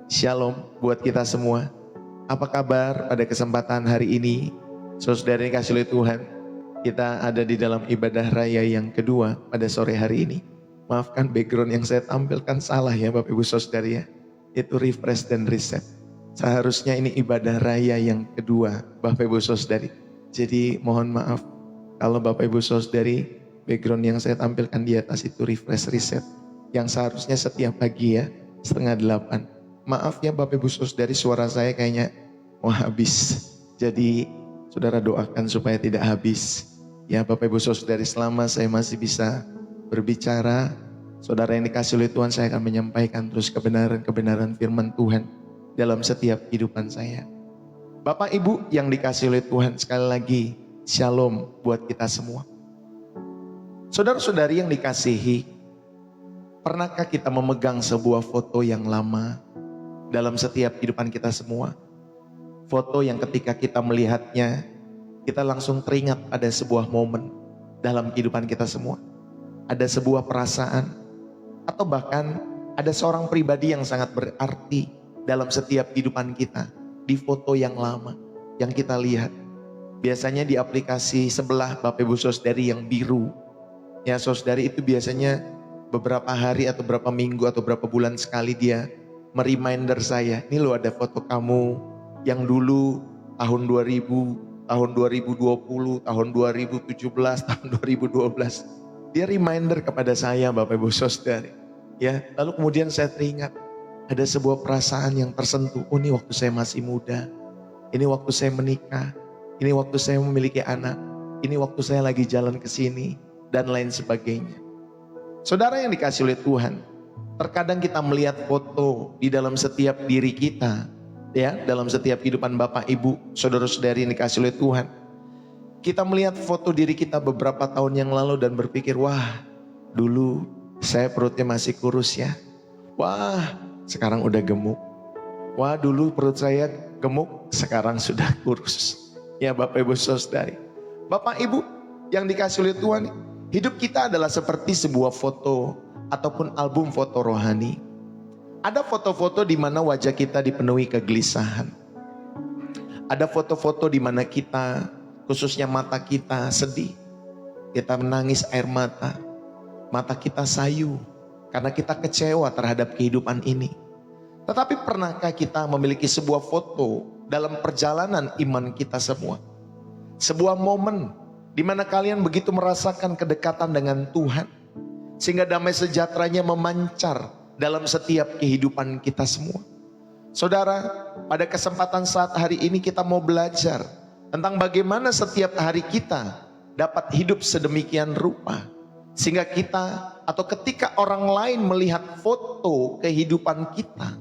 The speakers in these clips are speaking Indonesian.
Shalom buat kita semua. Apa kabar pada kesempatan hari ini? Saudara yang dikasihi oleh Tuhan, kita ada di dalam ibadah raya yang kedua pada sore hari ini. Maafkan background yang saya tampilkan salah ya Bapak Ibu Saudara ya. Itu refresh dan reset. Seharusnya ini ibadah raya yang kedua Bapak Ibu Saudari. Jadi mohon maaf kalau Bapak Ibu Saudari background yang saya tampilkan di atas itu refresh reset. Yang seharusnya setiap pagi ya 7:30. Maaf ya Bapak Ibu Saudari, suara saya kayaknya mau habis. Jadi saudara doakan supaya tidak habis. Ya Bapak Ibu Saudari, selama saya masih bisa berbicara, saudara yang dikasihi oleh Tuhan, saya akan menyampaikan terus kebenaran-kebenaran firman Tuhan dalam setiap kehidupan saya. Bapak Ibu yang dikasihi oleh Tuhan, sekali lagi shalom buat kita semua. Saudara-saudari yang dikasihi, pernahkah kita memegang sebuah foto yang lama dalam setiap kehidupan kita semua? Foto yang ketika kita melihatnya, kita langsung teringat ada sebuah momen dalam kehidupan kita semua. Ada sebuah perasaan, atau bahkan ada seorang pribadi yang sangat berarti dalam setiap kehidupan kita. Di foto yang lama yang kita lihat. Biasanya di aplikasi sebelah Bapak Ibu Saudari yang biru. Ya saudari, itu biasanya beberapa hari atau beberapa minggu atau beberapa bulan sekali dia mereminder saya, ini loh ada foto kamu yang dulu tahun 2000, tahun 2020, tahun 2017, tahun 2012. Dia reminder kepada saya Bapak Ibu Saudari. Ya, lalu kemudian saya teringat ada sebuah perasaan yang tersentuh. Oh, ini waktu saya masih muda. Ini waktu saya menikah. Ini waktu saya memiliki anak. Ini waktu saya lagi jalan ke sini dan lain sebagainya. Saudara yang dikasihi oleh Tuhan, terkadang kita melihat foto di dalam setiap diri kita, ya, dalam setiap kehidupan Bapak Ibu, saudara-saudari yang dikasihi oleh Tuhan. Kita melihat foto diri kita beberapa tahun yang lalu dan berpikir, wah, dulu saya perutnya masih kurus ya. Wah, sekarang udah gemuk. Wah, dulu perut saya gemuk, sekarang sudah kurus. Ya Bapak Ibu Saudari. Bapak Ibu yang dikasihi oleh Tuhan, hidup kita adalah seperti sebuah foto ataupun album foto rohani. Ada foto-foto di mana wajah kita dipenuhi kegelisahan. Ada foto-foto di mana kita, khususnya mata kita sedih. Kita menangis air mata. Mata kita sayu karena kita kecewa terhadap kehidupan ini. Tetapi pernahkah kita memiliki sebuah foto dalam perjalanan iman kita semua? Sebuah momen di mana kalian begitu merasakan kedekatan dengan Tuhan, sehingga damai sejahteranya memancar dalam setiap kehidupan kita semua. Saudara, pada kesempatan saat hari ini kita mau belajar tentang bagaimana setiap hari kita dapat hidup sedemikian rupa, sehingga kita atau ketika orang lain melihat foto kehidupan kita,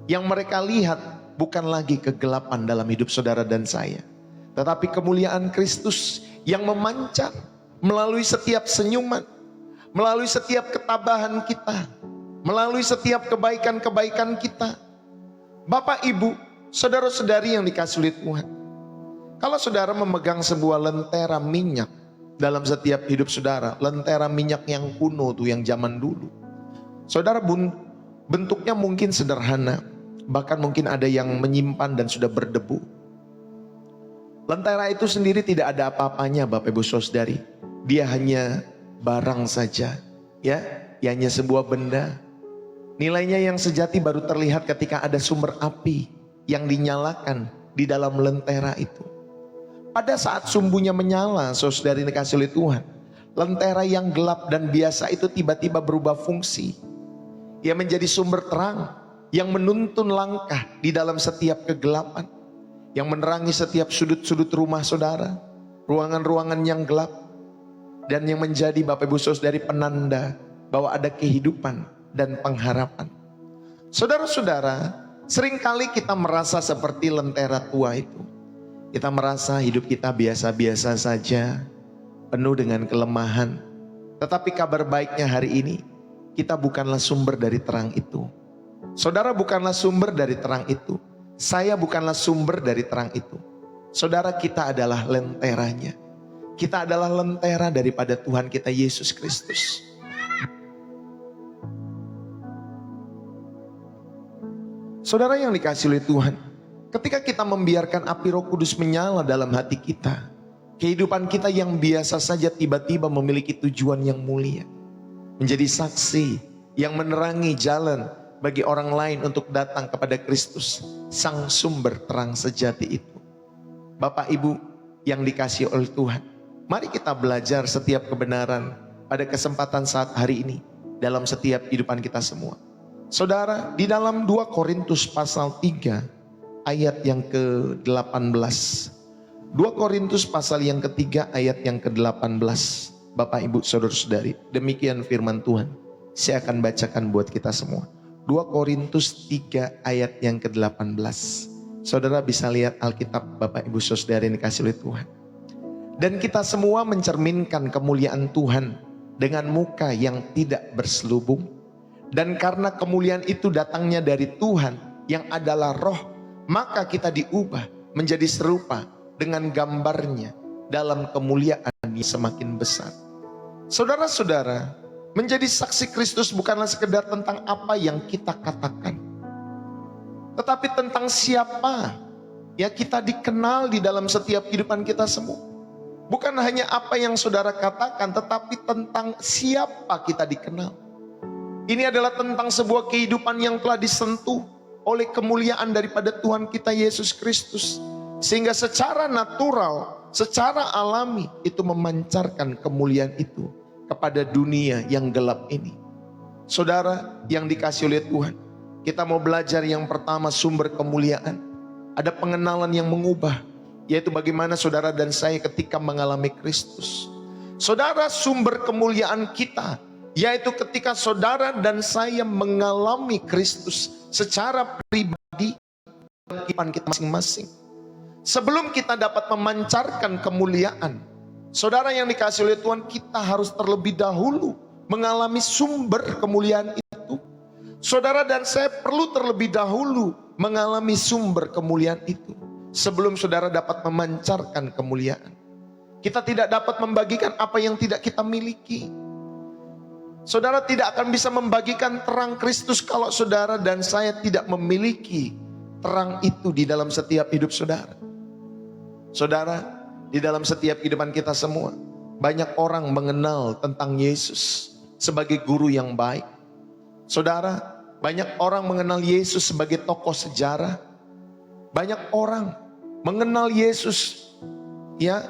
yang mereka lihat bukan lagi kegelapan dalam hidup saudara dan saya, tetapi kemuliaan Kristus yang memancar melalui setiap senyuman, melalui setiap ketabahan kita, melalui setiap kebaikan-kebaikan kita. Bapak Ibu, saudara-saudari yang dikasihi oleh Tuhan, kalau saudara memegang sebuah lentera minyak dalam setiap hidup saudara, lentera minyak yang kuno tuh, yang zaman dulu, saudara, bentuknya mungkin sederhana, bahkan mungkin ada yang menyimpan dan sudah berdebu. Lentera itu sendiri tidak ada apa-apanya Bapak Ibu Saudari. Dia hanya barang saja, ya, hanya sebuah benda. Nilainya yang sejati baru terlihat ketika ada sumber api yang dinyalakan di dalam lentera itu. Pada saat sumbunya menyala, saudari dikasihi oleh Tuhan, lentera yang gelap dan biasa itu tiba-tiba berubah fungsi. Ia menjadi sumber terang yang menuntun langkah di dalam setiap kegelapan, yang menerangi setiap sudut-sudut rumah saudara, ruangan-ruangan yang gelap, dan yang menjadi Bapak Ibu Saudari penanda bahwa ada kehidupan dan pengharapan. Saudara-saudara, seringkali kita merasa seperti lentera tua itu. Kita merasa hidup kita biasa-biasa saja, penuh dengan kelemahan. Tetapi kabar baiknya hari ini, kita bukanlah sumber dari terang itu. Saudara bukanlah sumber dari terang itu. Saya bukanlah sumber dari terang itu. Saudara, kita adalah lenteranya. Kita adalah lentera daripada Tuhan kita Yesus Kristus. Saudara yang dikasihi oleh Tuhan, ketika kita membiarkan api Roh Kudus menyala dalam hati kita, kehidupan kita yang biasa saja tiba-tiba memiliki tujuan yang mulia. Menjadi saksi yang menerangi jalan bagi orang lain untuk datang kepada Kristus, Sang Sumber terang sejati itu. Bapak Ibu yang dikasihi oleh Tuhan, mari kita belajar setiap kebenaran pada kesempatan saat hari ini dalam setiap kehidupan kita semua. Saudara, di dalam 2 Korintus pasal 3 ayat yang ke-18. 2 Korintus pasal yang ketiga ayat yang ke-18. Bapak Ibu saudara-saudari, demikian firman Tuhan. Saya akan bacakan buat kita semua. 2 Korintus 3 ayat yang ke-18. Saudara bisa lihat Alkitab Bapak Ibu saudara yang dikasihi oleh Tuhan. Dan kita semua mencerminkan kemuliaan Tuhan dengan muka yang tidak berselubung. Dan karena kemuliaan itu datangnya dari Tuhan yang adalah roh, maka kita diubah menjadi serupa dengan gambarnya dalam kemuliaan yang semakin besar. Saudara-saudara, menjadi saksi Kristus bukanlah sekedar tentang apa yang kita katakan, tetapi tentang siapa ya kita dikenal di dalam setiap kehidupan kita semua. Bukan hanya apa yang saudara katakan, tetapi tentang siapa kita dikenal. Ini adalah tentang sebuah kehidupan yang telah disentuh oleh kemuliaan daripada Tuhan kita Yesus Kristus. Sehingga secara natural, secara alami itu memancarkan kemuliaan itu kepada dunia yang gelap ini. Saudara yang dikasihi oleh Tuhan, kita mau belajar yang pertama sumber kemuliaan. Ada pengenalan yang mengubah, yaitu bagaimana saudara dan saya ketika mengalami Kristus. Saudara, sumber kemuliaan kita yaitu ketika saudara dan saya mengalami Kristus secara pribadi dalam kehidupan kita masing-masing. Sebelum kita dapat memancarkan kemuliaan, saudara yang dikasihi oleh Tuhan, kita harus terlebih dahulu mengalami sumber kemuliaan itu. Saudara dan saya perlu terlebih dahulu mengalami sumber kemuliaan itu sebelum saudara dapat memancarkan kemuliaan. Kita tidak dapat membagikan apa yang tidak kita miliki. Saudara tidak akan bisa membagikan terang Kristus kalau saudara dan saya tidak memiliki terang itu di dalam setiap hidup saudara. Saudara, di dalam setiap kehidupan kita semua, banyak orang mengenal tentang Yesus sebagai guru yang baik. Saudara, banyak orang mengenal Yesus sebagai tokoh sejarah. Banyak orang mengenal Yesus, ya,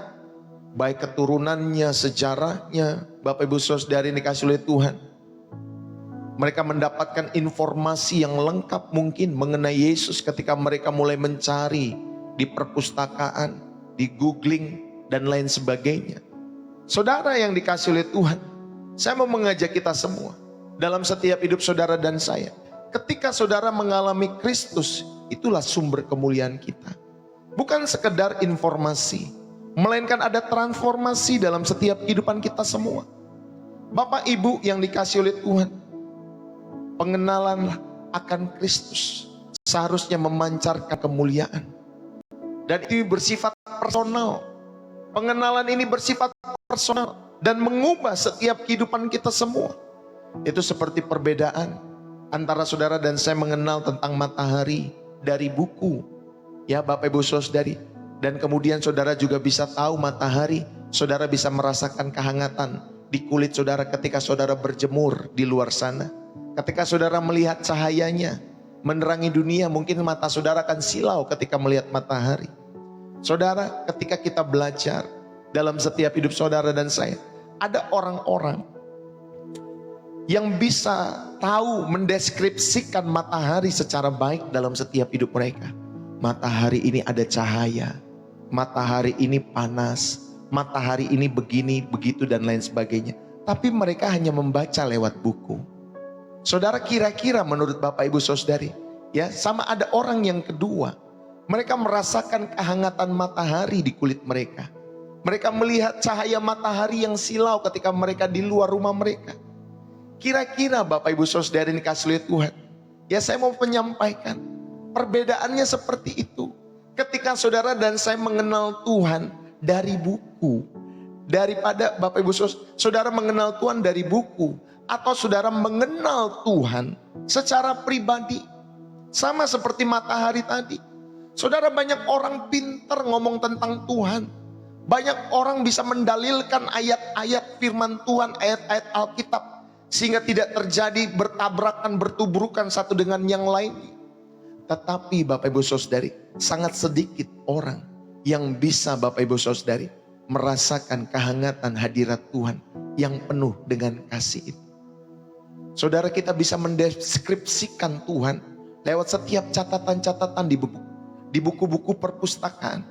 baik keturunannya, sejarahnya. Bapak Ibu saudari yang dikasihi oleh Tuhan, mereka mendapatkan informasi yang lengkap mungkin mengenai Yesus ketika mereka mulai mencari di perpustakaan, di googling dan lain sebagainya. Saudara yang dikasihi oleh Tuhan, saya mau mengajak kita semua dalam setiap hidup saudara dan saya, ketika saudara mengalami Kristus, itulah sumber kemuliaan kita. Bukan sekedar informasi, melainkan ada transformasi dalam setiap kehidupan kita semua. Bapak Ibu yang dikasihi oleh Tuhan, pengenalan akan Kristus seharusnya memancarkan kemuliaan. Dan itu bersifat personal. Pengenalan ini bersifat personal dan mengubah setiap kehidupan kita semua. Itu seperti perbedaan antara saudara dan saya mengenal tentang matahari dari buku. Ya Bapak Ibu saudari. Dan kemudian saudara juga bisa tahu matahari, saudara bisa merasakan kehangatan di kulit saudara ketika saudara berjemur di luar sana. Ketika saudara melihat cahayanya menerangi dunia, mungkin mata saudara akan silau ketika melihat matahari. Saudara, ketika kita belajar dalam setiap hidup saudara dan saya, ada orang-orang yang bisa tahu mendeskripsikan matahari secara baik dalam setiap hidup mereka. Matahari ini ada cahaya, matahari ini panas, matahari ini begini, begitu dan lain sebagainya. Tapi mereka hanya membaca lewat buku. Saudara, kira-kira menurut Bapak Ibu saudari, ya, sama ada orang yang kedua. Mereka merasakan kehangatan matahari di kulit mereka. Mereka melihat cahaya matahari yang silau ketika mereka di luar rumah mereka. Kira-kira Bapak Ibu saudari yang dikasihi oleh Tuhan, ya saya mau menyampaikan perbedaannya seperti itu. Ketika saudara dan saya mengenal Tuhan dari buku, daripada Bapak Ibu saudara mengenal Tuhan dari buku, atau saudara mengenal Tuhan secara pribadi. Sama seperti matahari tadi. Saudara, banyak orang pintar ngomong tentang Tuhan. Banyak orang bisa mendalilkan ayat-ayat firman Tuhan, ayat-ayat Alkitab. Sehingga tidak terjadi bertabrakan, bertubrukan satu dengan yang lain. Tetapi Bapak Ibu Saudari, sangat sedikit orang yang bisa Bapak Ibu Saudari merasakan kehangatan hadirat Tuhan yang penuh dengan kasih itu. Saudara, kita bisa mendeskripsikan Tuhan lewat setiap catatan-catatan di buku-buku perpustakaan.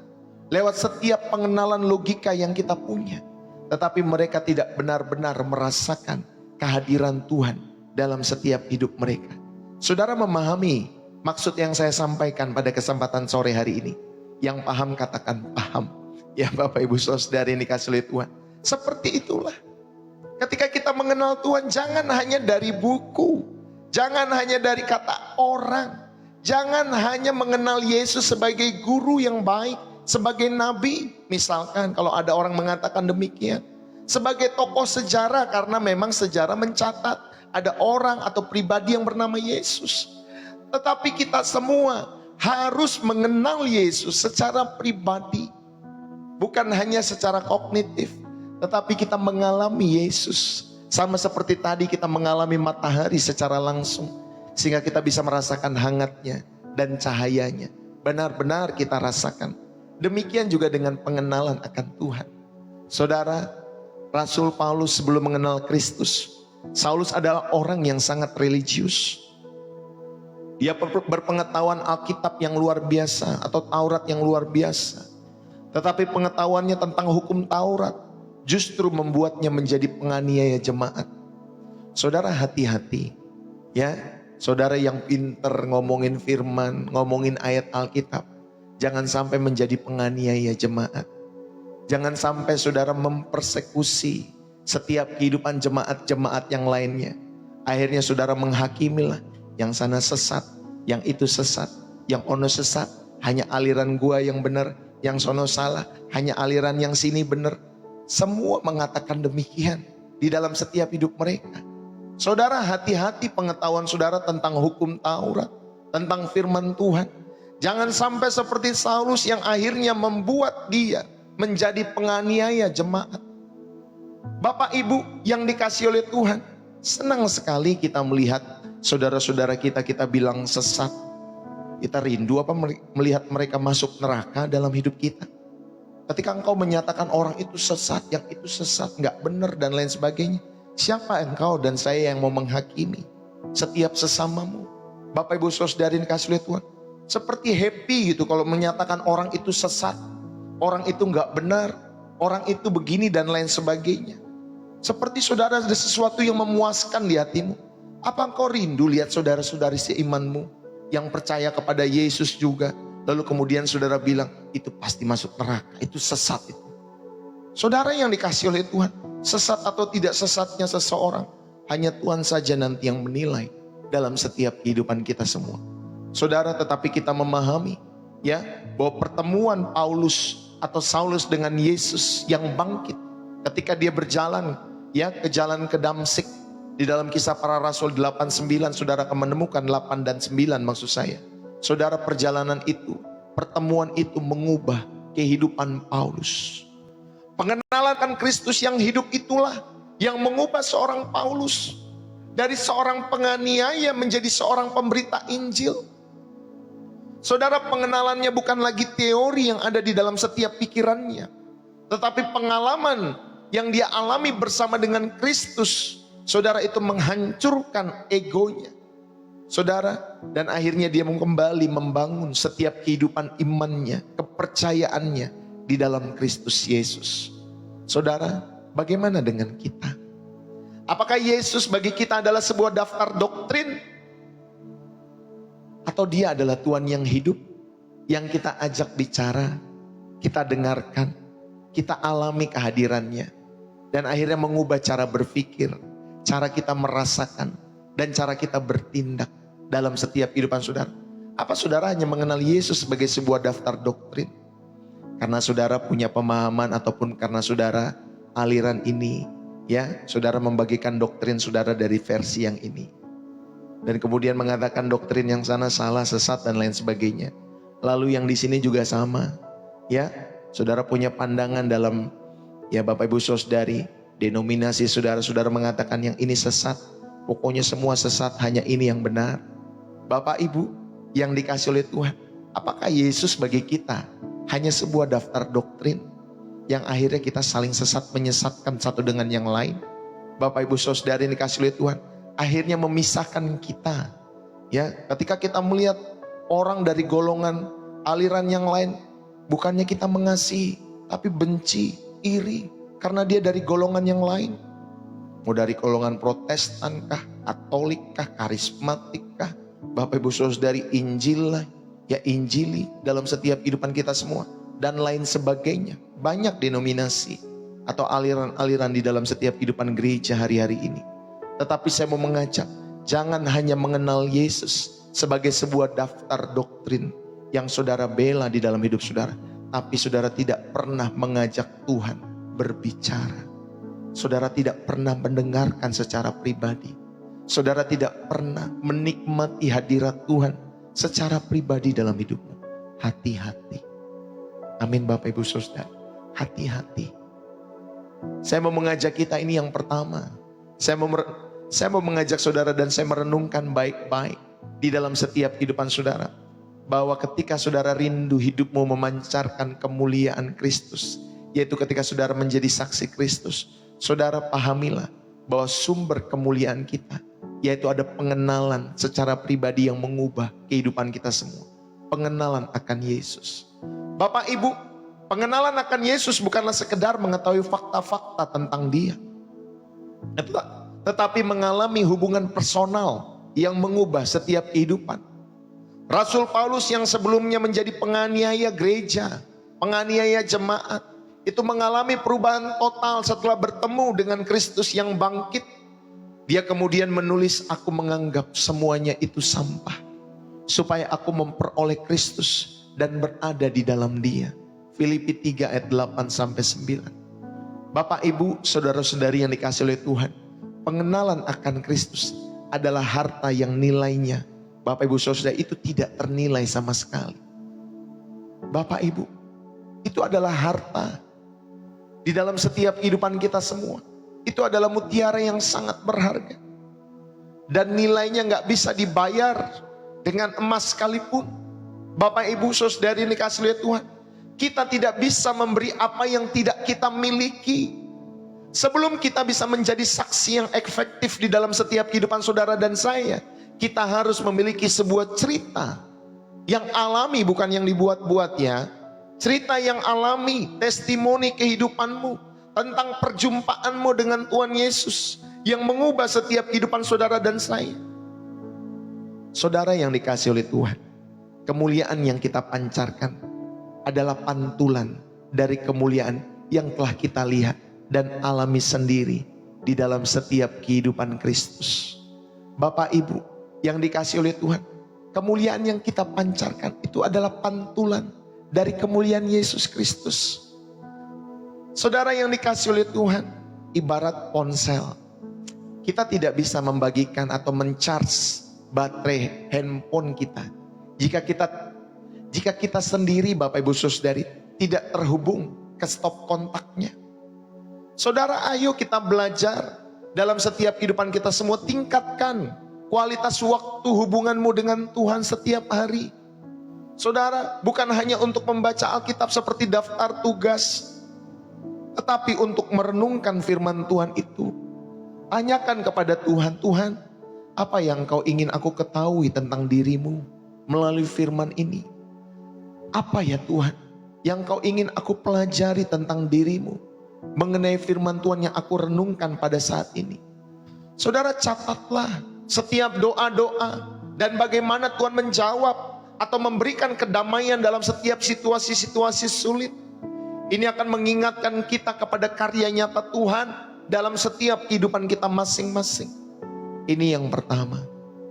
Lewat setiap pengenalan logika yang kita punya. Tetapi mereka tidak benar-benar merasakan kehadiran Tuhan dalam setiap hidup mereka. Saudara memahami maksud yang saya sampaikan pada kesempatan sore hari ini? Yang paham katakan paham. Ya Bapak Ibu Saudara yang dikasih oleh Tuhan. Seperti itulah. Ketika kita mengenal Tuhan, jangan hanya dari buku. Jangan hanya dari kata orang. Jangan hanya mengenal Yesus sebagai guru yang baik, sebagai nabi. Misalkan kalau ada orang mengatakan demikian. Sebagai tokoh sejarah, karena memang sejarah mencatat ada orang atau pribadi yang bernama Yesus. Tetapi kita semua harus mengenal Yesus secara pribadi. Bukan hanya secara kognitif, tetapi kita mengalami Yesus. Sama seperti tadi kita mengalami matahari secara langsung. Sehingga kita bisa merasakan hangatnya dan cahayanya. Benar-benar kita rasakan. Demikian juga dengan pengenalan akan Tuhan. Saudara, Rasul Paulus sebelum mengenal Kristus, Saulus adalah orang yang sangat religius. Dia berpengetahuan Alkitab yang luar biasa atau Taurat yang luar biasa. Tetapi pengetahuannya tentang hukum Taurat justru membuatnya menjadi penganiaya jemaat. Saudara, hati-hati ya. Saudara yang pinter ngomongin firman, ngomongin ayat Alkitab, jangan sampai menjadi penganiaya jemaat. Jangan sampai saudara mempersekusi setiap kehidupan jemaat-jemaat yang lainnya. Akhirnya saudara menghakimilah, yang sana sesat, yang itu sesat, yang ono sesat, hanya aliran gua yang benar, yang sono salah, hanya aliran yang sini benar. Semua mengatakan demikian di dalam setiap hidup mereka. Saudara, hati-hati pengetahuan saudara tentang hukum Taurat, tentang firman Tuhan. Jangan sampai seperti Saulus yang akhirnya membuat dia menjadi penganiaya jemaat. Bapak Ibu yang dikasih oleh Tuhan, senang sekali kita melihat saudara-saudara kita bilang sesat. Kita rindu apa melihat mereka masuk neraka dalam hidup kita? Ketika engkau menyatakan orang itu sesat, yang itu sesat, gak benar dan lain sebagainya. Siapa engkau dan saya yang mau menghakimi setiap sesamamu? Bapak Ibu Saudara dikasih oleh Tuhan, seperti happy gitu kalau menyatakan orang itu sesat, orang itu gak benar, orang itu begini dan lain sebagainya. Seperti saudara ada sesuatu yang memuaskan di hatimu. Apa engkau rindu lihat saudara-saudari seimanmu yang percaya kepada Yesus juga, lalu kemudian saudara bilang itu pasti masuk neraka, itu sesat itu. Saudara yang dikasih oleh Tuhan, sesat atau tidak sesatnya seseorang, hanya Tuhan saja nanti yang menilai dalam setiap kehidupan kita semua. Saudara, tetapi kita memahami ya bahwa pertemuan Paulus atau Saulus dengan Yesus yang bangkit ketika dia berjalan ya ke jalan ke Damsik. Di dalam Kisah Para Rasul 8:9 saudara akan menemukan 8 dan 9 maksud saya. Saudara, perjalanan itu, pertemuan itu mengubah kehidupan Paulus. Pengenalan akan Kristus yang hidup itulah yang mengubah seorang Paulus dari seorang penganiaya menjadi seorang pemberita Injil. Saudara, pengenalannya bukan lagi teori yang ada di dalam setiap pikirannya, tetapi pengalaman yang dia alami bersama dengan Kristus. Saudara, itu menghancurkan egonya. Saudara, dan akhirnya dia kembali membangun setiap kehidupan imannya, kepercayaannya di dalam Kristus Yesus. Saudara, bagaimana dengan kita? Apakah Yesus bagi kita adalah sebuah daftar doktrin? Atau dia adalah Tuhan yang hidup, yang kita ajak bicara, kita dengarkan, kita alami kehadirannya, dan akhirnya mengubah cara berpikir, cara kita merasakan, dan cara kita bertindak dalam setiap kehidupan saudara? Apa saudara hanya mengenal Yesus sebagai sebuah daftar doktrin? Karena saudara punya pemahaman ataupun karena saudara aliran ini, ya, saudara membagikan doktrin saudara dari versi yang ini. Dan kemudian mengatakan doktrin yang sana salah, sesat dan lain sebagainya. Lalu yang di sini juga sama. Ya, saudara punya pandangan dalam, ya Bapak Ibu Saudari, denominasi saudara-saudara mengatakan yang ini sesat. Pokoknya semua sesat, hanya ini yang benar. Bapak Ibu yang dikasih oleh Tuhan, apakah Yesus bagi kita hanya sebuah daftar doktrin yang akhirnya kita saling sesat menyesatkan satu dengan yang lain? Bapak Ibu Saudari yang dikasih oleh Tuhan, akhirnya memisahkan kita. Ya, ketika kita melihat orang dari golongan aliran yang lain, bukannya kita mengasihi, tapi benci, iri, karena dia dari golongan yang lain. Mau dari golongan Protestan kah, Katolik kah, karismatik kah, Bapak Ibu Saudari, Injil lah, ya Injili dalam setiap kehidupan kita semua, dan lain sebagainya. Banyak denominasi atau aliran-aliran di dalam setiap kehidupan gereja hari-hari ini. Tetapi saya mau mengajak, jangan hanya mengenal Yesus sebagai sebuah daftar doktrin yang saudara bela di dalam hidup saudara, tapi saudara tidak pernah mengajak Tuhan berbicara. Saudara tidak pernah mendengarkan secara pribadi. Saudara tidak pernah menikmati hadirat Tuhan secara pribadi dalam hidupmu. Hati-hati. Amin Bapak Ibu Saudara. Hati-hati. Saya mau mengajak kita ini yang pertama. Saya mau mengajak saudara dan saya merenungkan baik-baik di dalam setiap kehidupan saudara. Bahwa ketika saudara rindu hidupmu memancarkan kemuliaan Kristus, yaitu ketika saudara menjadi saksi Kristus, saudara pahamilah bahwa sumber kemuliaan kita, yaitu ada pengenalan secara pribadi yang mengubah kehidupan kita semua. Pengenalan akan Yesus. Bapak Ibu, pengenalan akan Yesus bukanlah sekedar mengetahui fakta-fakta tentang Dia, tetapi mengalami hubungan personal yang mengubah setiap kehidupan. Rasul Paulus yang sebelumnya menjadi penganiaya gereja, penganiaya jemaat, itu mengalami perubahan total setelah bertemu dengan Kristus yang bangkit. Dia kemudian menulis, aku menganggap semuanya itu sampah, supaya aku memperoleh Kristus dan berada di dalam Dia. Filipi 3 ayat 8-9. Bapak Ibu, saudara-saudari yang dikasih oleh Tuhan, pengenalan akan Kristus adalah harta yang nilainya, Bapak Ibu Saudara, itu tidak ternilai sama sekali. Bapak Ibu, itu adalah harta di dalam setiap kehidupan kita semua. Itu adalah mutiara yang sangat berharga. Dan nilainya gak bisa dibayar dengan emas sekalipun. Bapak Ibu Saudari yang dikasih oleh Tuhan, kita tidak bisa memberi apa yang tidak kita miliki. Sebelum kita bisa menjadi saksi yang efektif di dalam setiap kehidupan saudara dan saya, kita harus memiliki sebuah cerita yang alami, bukan yang dibuat-buat ya. Cerita yang alami, testimoni kehidupanmu tentang perjumpaanmu dengan Tuhan Yesus yang mengubah setiap kehidupan saudara dan saya. Saudara yang dikasih oleh Tuhan, kemuliaan yang kita pancarkan adalah pantulan dari kemuliaan yang telah kita lihat dan alami sendiri di dalam setiap kehidupan Kristus. Bapak Ibu yang dikasih oleh Tuhan, kemuliaan yang kita pancarkan itu adalah pantulan dari kemuliaan Yesus Kristus. Saudara yang dikasih oleh Tuhan, ibarat ponsel. Kita tidak bisa membagikan atau mencharge baterai handphone kita jika kita sendiri, Bapak Ibu Saudari, tidak terhubung ke stop kontaknya. Saudara, ayo kita belajar dalam setiap kehidupan kita semua, tingkatkan kualitas waktu hubunganmu dengan Tuhan setiap hari. Saudara, bukan hanya untuk membaca Alkitab seperti daftar tugas, tetapi untuk merenungkan firman Tuhan itu. Tanyakan kepada Tuhan, Tuhan, apa yang Kau ingin aku ketahui tentang dirimu melalui firman ini? Apa ya Tuhan yang Kau ingin aku pelajari tentang dirimu mengenai firman Tuhan yang aku renungkan pada saat ini? Saudara, catatlah setiap doa-doa dan bagaimana Tuhan menjawab atau memberikan kedamaian dalam setiap situasi-situasi sulit. Ini akan mengingatkan kita kepada karya nyata Tuhan dalam setiap kehidupan kita masing-masing. Ini yang pertama.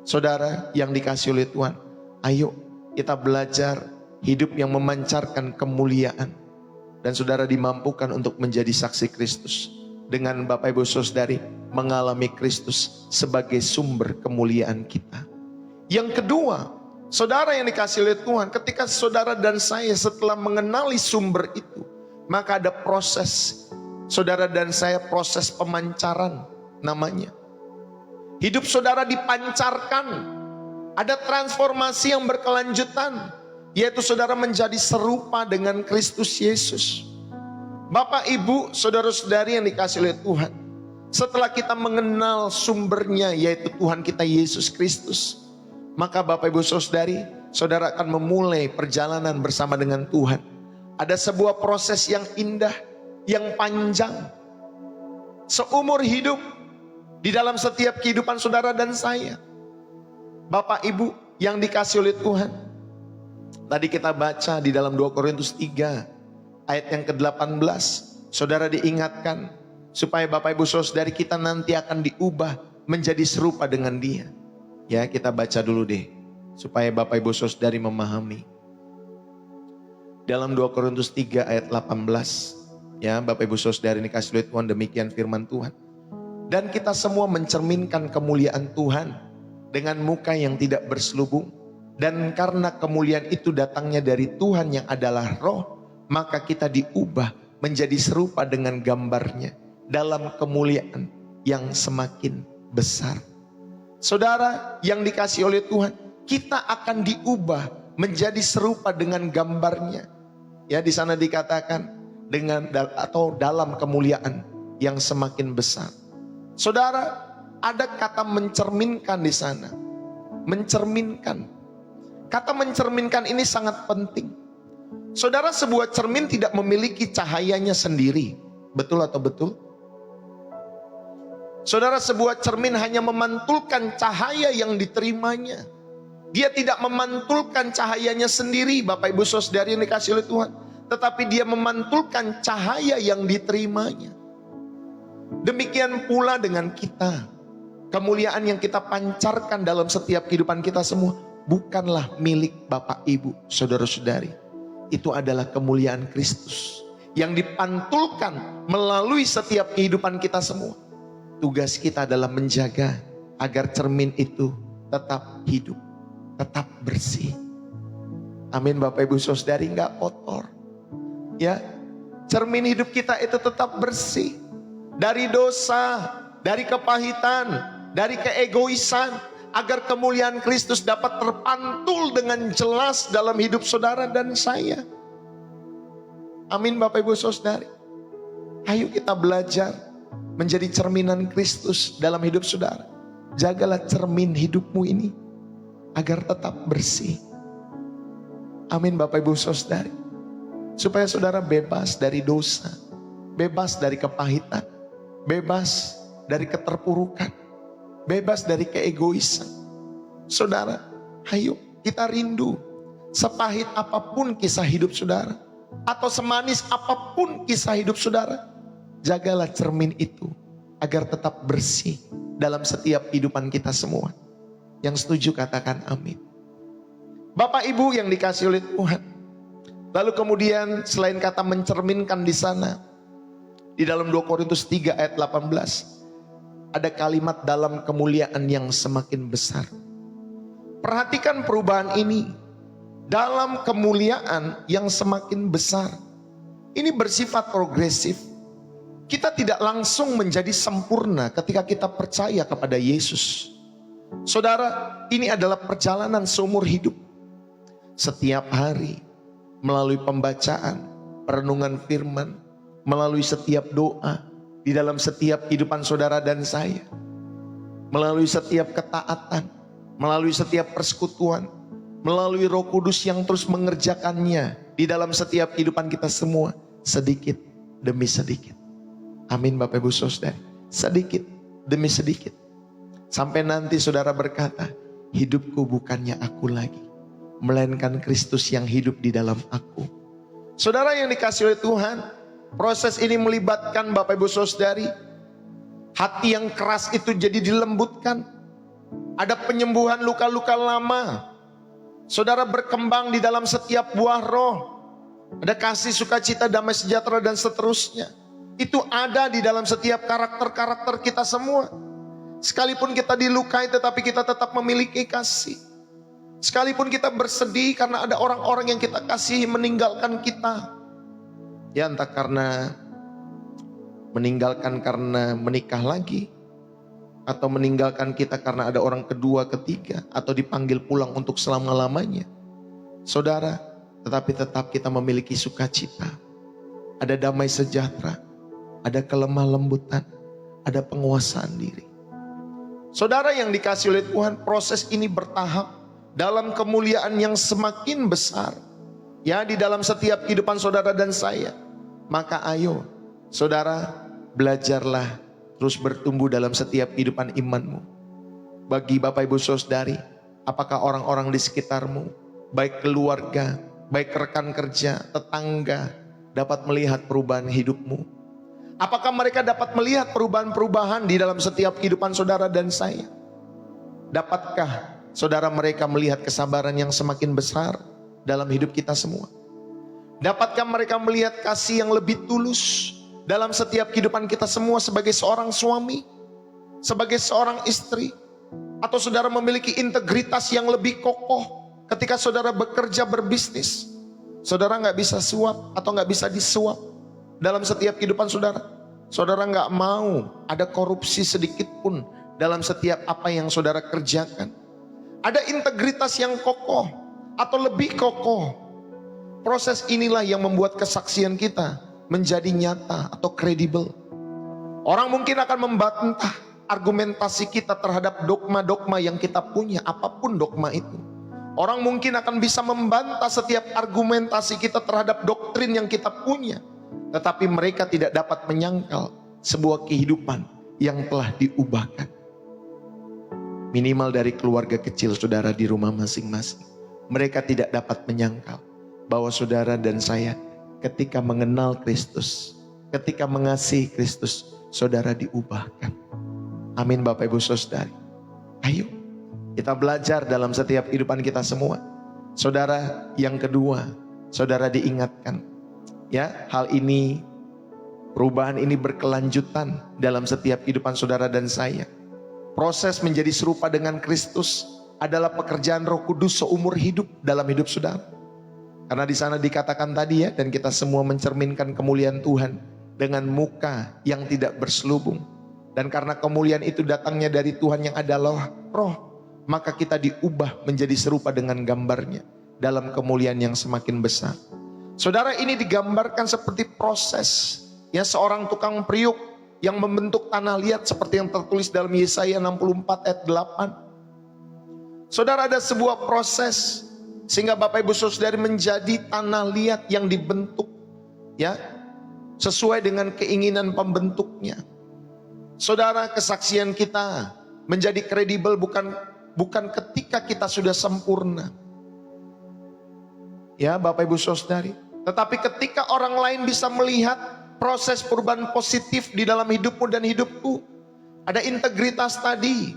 Saudara yang dikasih oleh Tuhan, ayo kita belajar hidup yang memancarkan kemuliaan. Dan saudara dimampukan untuk menjadi saksi Kristus dengan Bapak Ibu Saudari mengalami Kristus sebagai sumber kemuliaan kita. Yang kedua, saudara yang dikasihi oleh Tuhan, ketika saudara dan saya setelah mengenali sumber itu, maka ada proses, saudara dan saya proses pemancaran namanya. Hidup saudara dipancarkan, ada transformasi yang berkelanjutan, yaitu saudara menjadi serupa dengan Kristus Yesus. Bapak, Ibu, saudara-saudari yang dikasihi oleh Tuhan, setelah kita mengenal sumbernya yaitu Tuhan kita Yesus Kristus, maka Bapak, Ibu, saudari, saudara akan memulai perjalanan bersama dengan Tuhan. Ada sebuah proses yang indah, yang panjang, seumur hidup di dalam setiap kehidupan saudara dan saya. Bapak, Ibu yang dikasihi oleh Tuhan, tadi kita baca di dalam 2 Korintus 3 ayat yang ke-18, saudara diingatkan supaya Bapak Ibu saudari kita nanti akan diubah menjadi serupa dengan Dia. Ya, kita baca dulu deh supaya Bapak Ibu saudari memahami. Dalam 2 Korintus 3 ayat 18, ya Bapak Ibu saudari ini kasih oleh Tuhan, demikian firman Tuhan. Dan kita semua mencerminkan kemuliaan Tuhan dengan muka yang tidak berselubung. Dan karena kemuliaan itu datangnya dari Tuhan yang adalah Roh, maka kita diubah menjadi serupa dengan gambarnya dalam kemuliaan yang semakin besar. Saudara yang dikasihi oleh Tuhan, kita akan diubah menjadi serupa dengan gambarnya. Ya, di sana dikatakan dengan atau dalam kemuliaan yang semakin besar. Saudara, ada kata mencerminkan di sana. Mencerminkan. Kata mencerminkan ini sangat penting. Saudara, sebuah cermin tidak memiliki cahayanya sendiri. Betul atau betul? Saudara, sebuah cermin hanya memantulkan cahaya yang diterimanya. Dia tidak memantulkan cahayanya sendiri, Bapak Ibu saudari yang dikasihi oleh Tuhan. Tetapi dia memantulkan cahaya yang diterimanya. Demikian pula dengan kita. Kemuliaan yang kita pancarkan dalam setiap kehidupan kita semua bukanlah milik Bapak Ibu saudara-saudari. Itu adalah kemuliaan Kristus yang dipantulkan melalui setiap kehidupan kita semua. Tugas kita adalah menjaga agar cermin itu tetap hidup, tetap bersih. Amin Bapak Ibu saudari, nggak kotor. Ya, cermin hidup kita itu tetap bersih dari dosa, dari kepahitan, dari keegoisan, agar kemuliaan Kristus dapat terpantul dengan jelas dalam hidup saudara dan saya. Amin Bapak Ibu saudari. Ayo kita belajar menjadi cerminan Kristus dalam hidup saudara. Jagalah cermin hidupmu ini agar tetap bersih. Amin Bapak Ibu saudari. Supaya saudara bebas dari dosa, bebas dari kepahitan, bebas dari keterpurukan, bebas dari keegoisan. Saudara, ayo kita rindu. Sepahit apapun kisah hidup saudara, atau semanis apapun kisah hidup saudara, jagalah cermin itu agar tetap bersih dalam setiap kehidupan kita semua. Yang setuju katakan amin. Bapak Ibu yang dikasihi oleh Tuhan, lalu kemudian selain kata mencerminkan di sana, di dalam 2 Korintus 3 ayat 18, ada kalimat dalam kemuliaan yang semakin besar. Perhatikan perubahan ini. Dalam kemuliaan yang semakin besar. Ini bersifat progresif. Kita tidak langsung menjadi sempurna ketika kita percaya kepada Yesus. Saudara, ini adalah perjalanan seumur hidup. Setiap hari, melalui pembacaan, perenungan firman, melalui setiap doa, di dalam setiap kehidupan saudara dan saya, melalui setiap ketaatan, melalui setiap persekutuan, melalui Roh Kudus yang terus mengerjakannya di dalam setiap kehidupan kita semua, sedikit demi sedikit. Amin Bapak Ibu saudari. Sedikit demi sedikit. Sampai nanti saudara berkata, hidupku bukannya aku lagi, melainkan Kristus yang hidup di dalam aku. Saudara yang dikasihi oleh Tuhan, proses ini melibatkan Bapak Ibu saudari, hati yang keras itu jadi dilembutkan. Ada penyembuhan luka-luka lama. Saudara berkembang di dalam setiap buah roh. Ada kasih, sukacita, damai sejahtera dan seterusnya. Itu ada di dalam setiap karakter-karakter kita semua. Sekalipun kita dilukai tetapi kita tetap memiliki kasih. Sekalipun kita bersedih karena ada orang-orang yang kita kasihi meninggalkan kita. Ya entah karena meninggalkan karena menikah lagi, atau meninggalkan kita karena ada orang kedua, ketiga, atau dipanggil pulang untuk selama-lamanya. Saudara, tetapi tetap kita memiliki sukacita. Ada damai sejahtera, ada kelemah lembutan, ada penguasaan diri. Saudara yang dikasih oleh Tuhan, proses ini bertahap dalam kemuliaan yang semakin besar. Ya, di dalam setiap kehidupan saudara dan saya. Maka ayo, saudara, belajarlah terus bertumbuh dalam setiap kehidupan imanmu. Bagi Bapak Ibu Saudari, apakah orang-orang di sekitarmu, baik keluarga, baik rekan kerja, tetangga, dapat melihat perubahan hidupmu? Apakah mereka dapat melihat perubahan-perubahan di dalam setiap kehidupan saudara dan saya? Dapatkah saudara mereka melihat kesabaran yang semakin besar dalam hidup kita semua? Dapatkah mereka melihat kasih yang lebih tulus dalam setiap kehidupan kita semua sebagai seorang suami, sebagai seorang istri? Atau saudara memiliki integritas yang lebih kokoh ketika saudara bekerja berbisnis? Saudara gak bisa suap atau gak bisa disuap dalam setiap kehidupan saudara. Saudara gak mau ada korupsi sedikit pun dalam setiap apa yang saudara kerjakan. Ada integritas yang kokoh atau lebih kokoh. Proses inilah yang membuat kesaksian kita menjadi nyata atau kredibel. Orang mungkin akan membantah argumentasi kita terhadap dogma-dogma yang kita punya, apapun dogma itu. Orang mungkin akan bisa membantah setiap argumentasi kita terhadap doktrin yang kita punya. Tetapi mereka tidak dapat menyangkal sebuah kehidupan yang telah diubahkan. Minimal dari keluarga kecil saudara di rumah masing-masing. Mereka tidak dapat menyangkal bahwa saudara dan saya ketika mengenal Kristus, ketika mengasihi Kristus, saudara diubahkan. Amin Bapak Ibu Saudari. Ayo kita belajar dalam setiap kehidupan kita semua. Saudara, yang kedua, saudara diingatkan. Ya, hal ini, perubahan ini berkelanjutan dalam setiap kehidupan saudara dan saya. Proses menjadi serupa dengan Kristus adalah pekerjaan Roh Kudus seumur hidup dalam hidup saudara. Karena di sana dikatakan tadi ya, dan kita semua mencerminkan kemuliaan Tuhan dengan muka yang tidak berselubung. Dan karena kemuliaan itu datangnya dari Tuhan yang adalah Roh, maka kita diubah menjadi serupa dengan gambarnya dalam kemuliaan yang semakin besar. Saudara, ini digambarkan seperti proses ya seorang tukang periuk yang membentuk tanah liat seperti yang tertulis dalam Yesaya 64 ayat 8. Saudara, ada sebuah proses sehingga Bapak Ibu Saudari menjadi tanah liat yang dibentuk ya sesuai dengan keinginan pembentuknya. Saudara, kesaksian kita menjadi kredibel bukan ketika kita sudah sempurna. Ya Bapak Ibu Saudari, tetapi ketika orang lain bisa melihat proses perubahan positif di dalam hidupmu dan hidupku. Ada integritas tadi,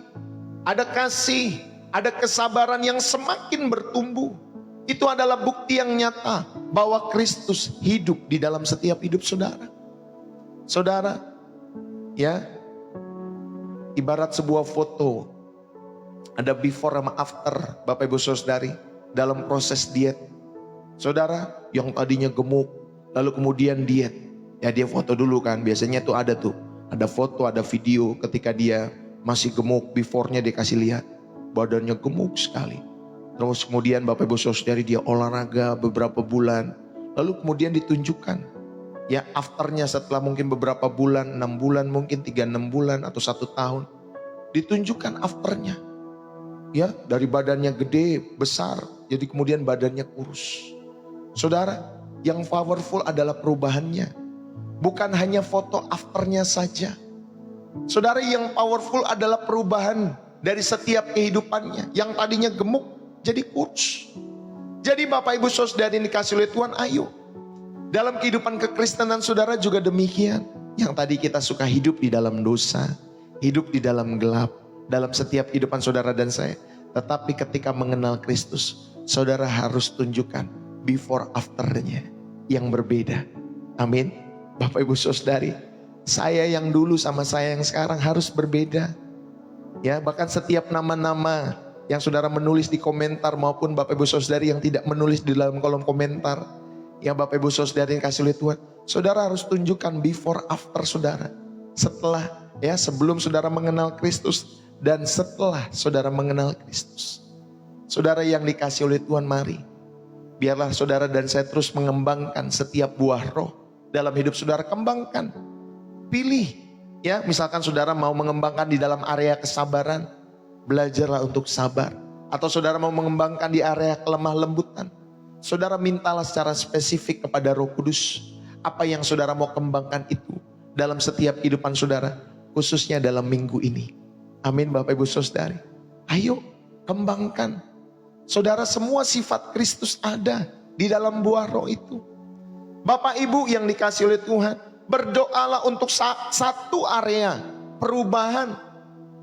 ada kasih, ada kesabaran yang semakin bertumbuh. Itu adalah bukti yang nyata bahwa Kristus hidup di dalam setiap hidup saudara. Saudara, ya, ibarat sebuah foto, ada before sama after Bapak Ibu Saudari dalam proses diet. Saudara yang tadinya gemuk, lalu kemudian diet, ya dia foto dulu kan, biasanya tuh ada foto, ada video ketika dia masih gemuk, before-nya dia kasih lihat, badannya gemuk sekali. Terus kemudian Bapak Ibu Saudari dia olahraga beberapa bulan, lalu kemudian ditunjukkan ya afternya setelah mungkin beberapa bulan, 6 bulan mungkin 3-6 bulan atau 1 tahun, ditunjukkan afternya. Ya, dari badannya gede, besar, jadi kemudian badannya kurus. Saudara, yang powerful adalah perubahannya. Bukan hanya foto afternya saja. Saudara, yang powerful adalah perubahan dari setiap kehidupannya. Yang tadinya gemuk jadi kurus. Jadi Bapak Ibu Saudari yang dikasih oleh Tuhan, ayo. Dalam kehidupan kekristenan saudara juga demikian. Yang tadi kita suka hidup di dalam dosa, hidup di dalam gelap, dalam setiap kehidupan saudara dan saya. Tetapi ketika mengenal Kristus, saudara harus tunjukkan before afternya yang berbeda. Amin. Bapak Ibu Saudari, Saya yang dulu sama saya yang sekarang harus berbeda. Ya, bahkan setiap nama-nama yang saudara menulis di komentar maupun Bapak Ibu Saudari yang tidak menulis di dalam kolom komentar, yang Bapak Ibu Saudari yang kasih oleh Tuhan, saudara harus tunjukkan before after saudara. Setelah, ya, sebelum saudara mengenal Kristus dan setelah saudara mengenal Kristus. Saudara yang dikasih oleh Tuhan, mari biarlah saudara dan saya terus mengembangkan setiap buah roh dalam hidup saudara. Kembangkan, pilih, ya, misalkan saudara mau mengembangkan di dalam area kesabaran, belajarlah untuk sabar. Atau saudara mau mengembangkan di area kelemah lembutan, saudara mintalah secara spesifik kepada Roh Kudus apa yang saudara mau kembangkan itu dalam setiap kehidupan saudara, khususnya dalam minggu ini. Amin Bapak Ibu Saudari. Ayo kembangkan. Saudara, semua sifat Kristus ada di dalam buah roh itu. Bapak Ibu yang dikasih oleh Tuhan, berdoalah untuk satu area perubahan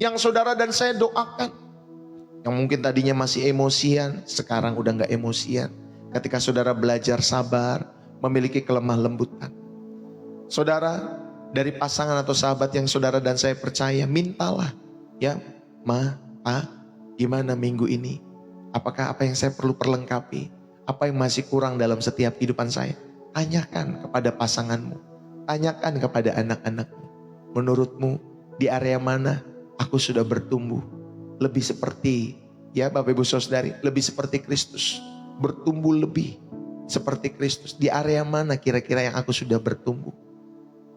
yang saudara dan saya doakan. Yang mungkin tadinya masih emosian, sekarang udah gak emosian. Ketika saudara belajar sabar, memiliki kelemah lembutan. Saudara, dari pasangan atau sahabat yang saudara dan saya percaya, mintalah, ya, Ma, Pa, gimana minggu ini? Apakah apa yang saya perlu perlengkapi? Apa yang masih kurang dalam setiap kehidupan saya? Tanyakan kepada pasanganmu. Tanyakan kepada anak-anakmu. Menurutmu di area mana aku sudah bertumbuh? Lebih seperti, ya Bapak Ibu Saudari, lebih seperti Kristus. Bertumbuh lebih seperti Kristus. Di area mana kira-kira yang aku sudah bertumbuh?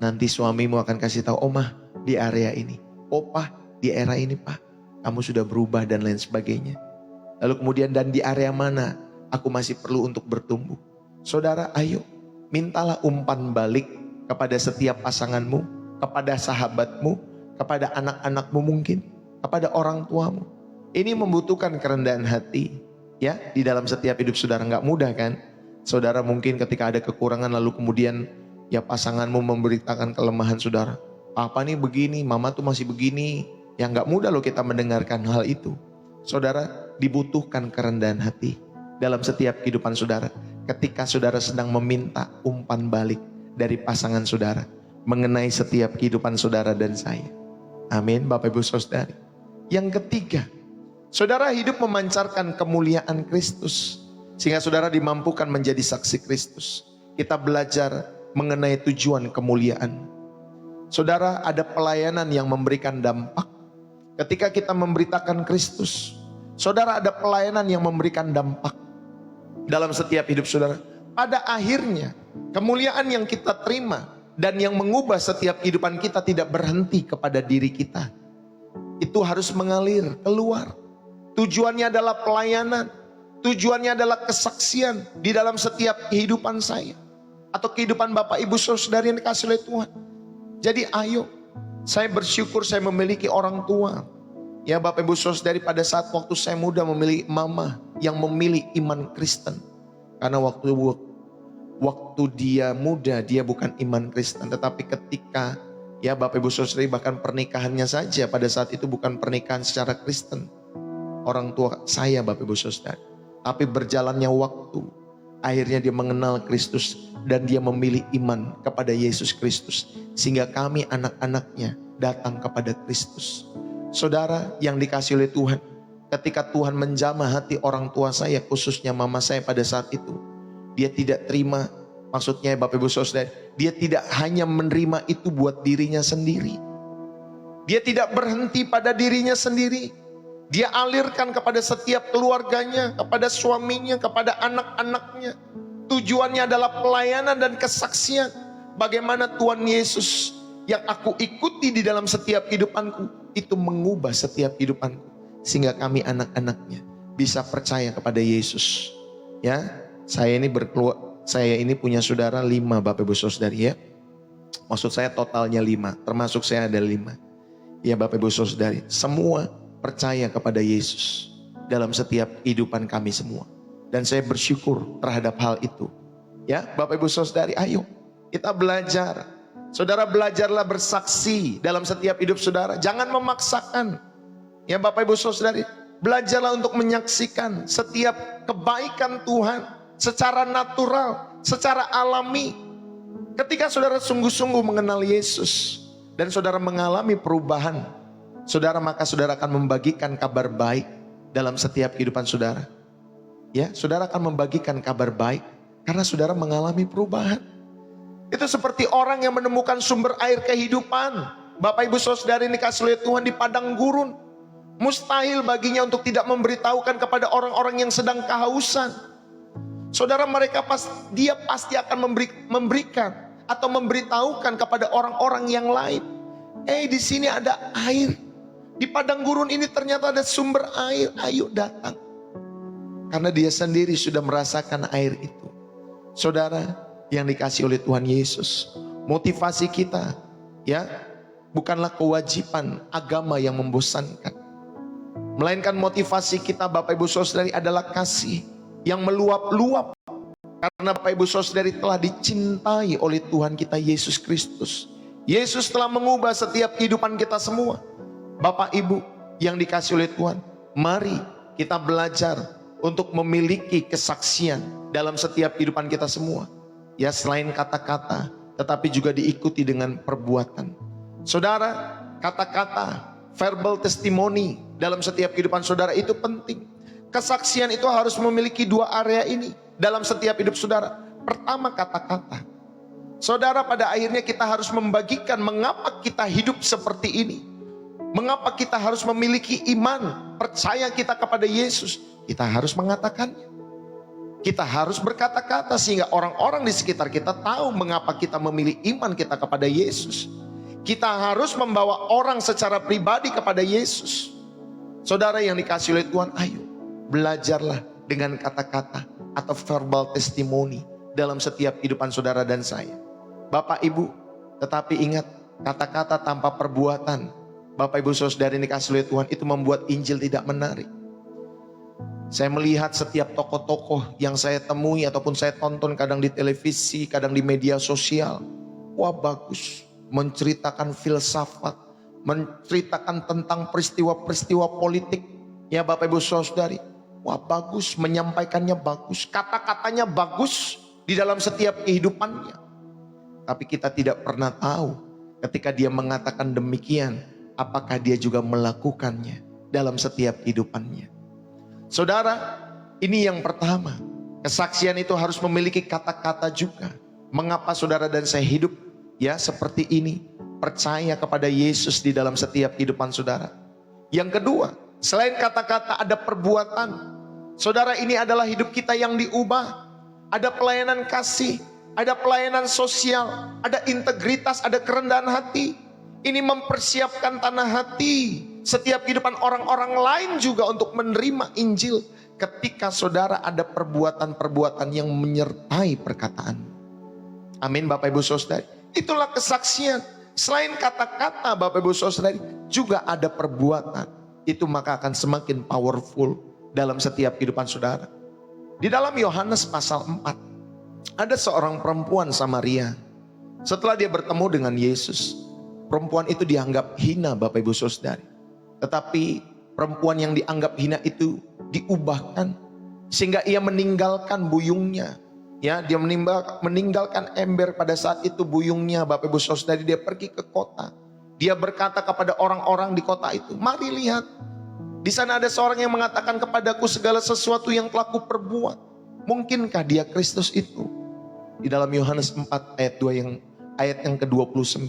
Nanti suamimu akan kasih tahu, Omah di area ini. Opah di era ini Pak, kamu sudah berubah dan lain sebagainya. Lalu kemudian dan di area mana aku masih perlu untuk bertumbuh. Saudara, ayo mintalah umpan balik kepada setiap pasanganmu, kepada sahabatmu, kepada anak-anakmu mungkin, kepada orang tuamu. Ini membutuhkan kerendahan hati, ya, di dalam setiap hidup saudara. Nggak mudah kan? Saudara mungkin ketika ada kekurangan lalu kemudian ya pasanganmu memberitakan kelemahan saudara. Papa nih begini, mama tuh masih begini. Ya nggak mudah loh kita mendengarkan hal itu. Saudara, dibutuhkan kerendahan hati dalam setiap kehidupan saudara. Ketika saudara sedang meminta umpan balik dari pasangan saudara mengenai setiap kehidupan saudara dan saya. Amin Bapak Ibu Saudari. Yang ketiga, saudara hidup memancarkan kemuliaan Kristus. Sehingga saudara dimampukan menjadi saksi Kristus. Kita belajar mengenai tujuan kemuliaan. Saudara, ada pelayanan yang memberikan dampak. Ketika kita memberitakan Kristus, saudara, ada pelayanan yang memberikan dampak dalam setiap hidup saudara. Pada akhirnya, kemuliaan yang kita terima dan yang mengubah setiap kehidupan kita tidak berhenti kepada diri kita. Itu harus mengalir keluar. Tujuannya adalah pelayanan. Tujuannya adalah kesaksian di dalam setiap kehidupan saya. Atau kehidupan Bapak Ibu Saudari yang dikasih oleh Tuhan. Jadi ayo, saya bersyukur saya memiliki orang tua. Ya Bapak Ibu Saudari, pada saat waktu saya muda memiliki mama yang memilih iman Kristen. Karena waktu dia muda dia bukan iman Kristen. Tetapi ketika ya Bapak Ibu Saudari, bahkan pernikahannya saja pada saat itu bukan pernikahan secara Kristen. Orang tua saya Bapak Ibu Saudari. Tapi berjalannya waktu, akhirnya dia mengenal Kristus dan dia memilih iman kepada Yesus Kristus. Sehingga kami anak-anaknya datang kepada Kristus. Saudara yang dikasih oleh Tuhan, ketika Tuhan menjamah hati orang tua saya, khususnya mama saya pada saat itu, dia tidak terima, maksudnya Bapak Ibu Saudara, dia tidak hanya menerima itu buat dirinya sendiri. Dia tidak berhenti pada dirinya sendiri. Dia alirkan kepada setiap keluarganya, kepada suaminya, kepada anak-anaknya. Tujuannya adalah pelayanan dan kesaksian. Bagaimana Tuhan Yesus yang aku ikuti di dalam setiap kehidupanku, itu mengubah setiap kehidupanku. Sehingga kami anak-anaknya bisa percaya kepada Yesus. Ya, saya ini punya saudara 5 Bapak Ibu Saudari ya. Maksud saya totalnya 5, termasuk saya ada 5. Ya Bapak Ibu Saudari, semua percaya kepada Yesus dalam setiap kehidupan kami semua. Dan saya bersyukur terhadap hal itu. Ya Bapak Ibu Saudari, ayo kita belajar. Saudara, belajarlah bersaksi dalam setiap hidup saudara. Jangan memaksakan. Ya Bapak Ibu Saudari, belajarlah untuk menyaksikan setiap kebaikan Tuhan secara natural, secara alami. Ketika saudara sungguh-sungguh mengenal Yesus dan saudara mengalami perubahan, saudara, maka saudara akan membagikan kabar baik dalam setiap kehidupan saudara. Ya, saudara akan membagikan kabar baik karena saudara mengalami perubahan. Itu seperti orang yang menemukan sumber air kehidupan. Bapak ibu saudara ini dikasih oleh Tuhan di padang gurun. Mustahil baginya untuk tidak memberitahukan kepada orang-orang yang sedang kehausan. Saudara, dia pasti akan memberikan atau memberitahukan kepada orang-orang yang lain. Di sini ada air. Di padang gurun ini ternyata ada sumber air. Ayo datang. Karena dia sendiri sudah merasakan air itu. Saudara yang dikasih oleh Tuhan Yesus, motivasi kita ya bukanlah kewajiban agama yang membosankan, melainkan motivasi kita Bapak Ibu Saudari adalah kasih yang meluap-luap. Karena Bapak Ibu Saudari telah dicintai oleh Tuhan kita Yesus Kristus. Yesus telah mengubah setiap kehidupan kita semua. Bapak Ibu yang dikasih oleh Tuhan, mari kita belajar untuk memiliki kesaksian dalam setiap kehidupan kita semua. Ya, selain kata-kata, tetapi juga diikuti dengan perbuatan. Saudara, kata-kata, verbal testimony dalam setiap kehidupan saudara itu penting. Kesaksian itu harus memiliki dua area ini dalam setiap hidup saudara. Pertama, kata-kata. Saudara, pada akhirnya kita harus membagikan mengapa kita hidup seperti ini. Mengapa kita harus memiliki iman, percaya kita kepada Yesus. Kita harus mengatakannya. Kita harus berkata-kata sehingga orang-orang di sekitar kita tahu mengapa kita memilih iman kita kepada Yesus. Kita harus membawa orang secara pribadi kepada Yesus. Saudara yang dikasih oleh Tuhan, ayo belajarlah dengan kata-kata atau verbal testimony dalam setiap kehidupan saudara dan saya. Bapak Ibu, tetapi ingat, kata-kata tanpa perbuatan, Bapak Ibu Saudara yang dikasih oleh Tuhan, itu membuat Injil tidak menarik. Saya melihat setiap tokoh-tokoh yang saya temui ataupun saya tonton kadang di televisi, kadang di media sosial. Wah, bagus, menceritakan filsafat, menceritakan tentang peristiwa-peristiwa politik. Ya Bapak Ibu Saudari, wah bagus, menyampaikannya bagus, kata-katanya bagus di dalam setiap kehidupannya. Tapi kita tidak pernah tahu ketika dia mengatakan demikian, apakah dia juga melakukannya dalam setiap kehidupannya. Saudara, ini yang pertama. Kesaksian itu harus memiliki kata-kata juga. Mengapa saudara dan saya hidup ya seperti ini? Percaya kepada Yesus di dalam setiap kehidupan saudara. Yang kedua, selain kata-kata ada perbuatan. Saudara, ini adalah hidup kita yang diubah. Ada pelayanan kasih, ada pelayanan sosial, ada integritas, ada kerendahan hati. Ini mempersiapkan tanah hati setiap kehidupan orang-orang lain juga untuk menerima Injil. Ketika saudara ada perbuatan-perbuatan yang menyertai perkataan. Amin Bapak Ibu Saudari. Itulah kesaksian. Selain kata-kata Bapak Ibu Saudari, juga ada perbuatan. Itu maka akan semakin powerful dalam setiap kehidupan saudara. Di dalam Yohanes pasal 4, ada seorang perempuan Samaria. Setelah dia bertemu dengan Yesus, perempuan itu dianggap hina Bapak Ibu Saudari. Tetapi perempuan yang dianggap hina itu diubahkan sehingga ia meninggalkan buyungnya. Ya, dia meninggalkan ember pada saat itu buyungnya Bapak Ibu Saudari, dia pergi ke kota. Dia berkata kepada orang-orang di kota itu, "Mari lihat. Di sana ada seorang yang mengatakan kepadaku segala sesuatu yang telah kuperbuat. Mungkinkah dia Kristus itu?" Di dalam Yohanes 4 ayat yang ke-29.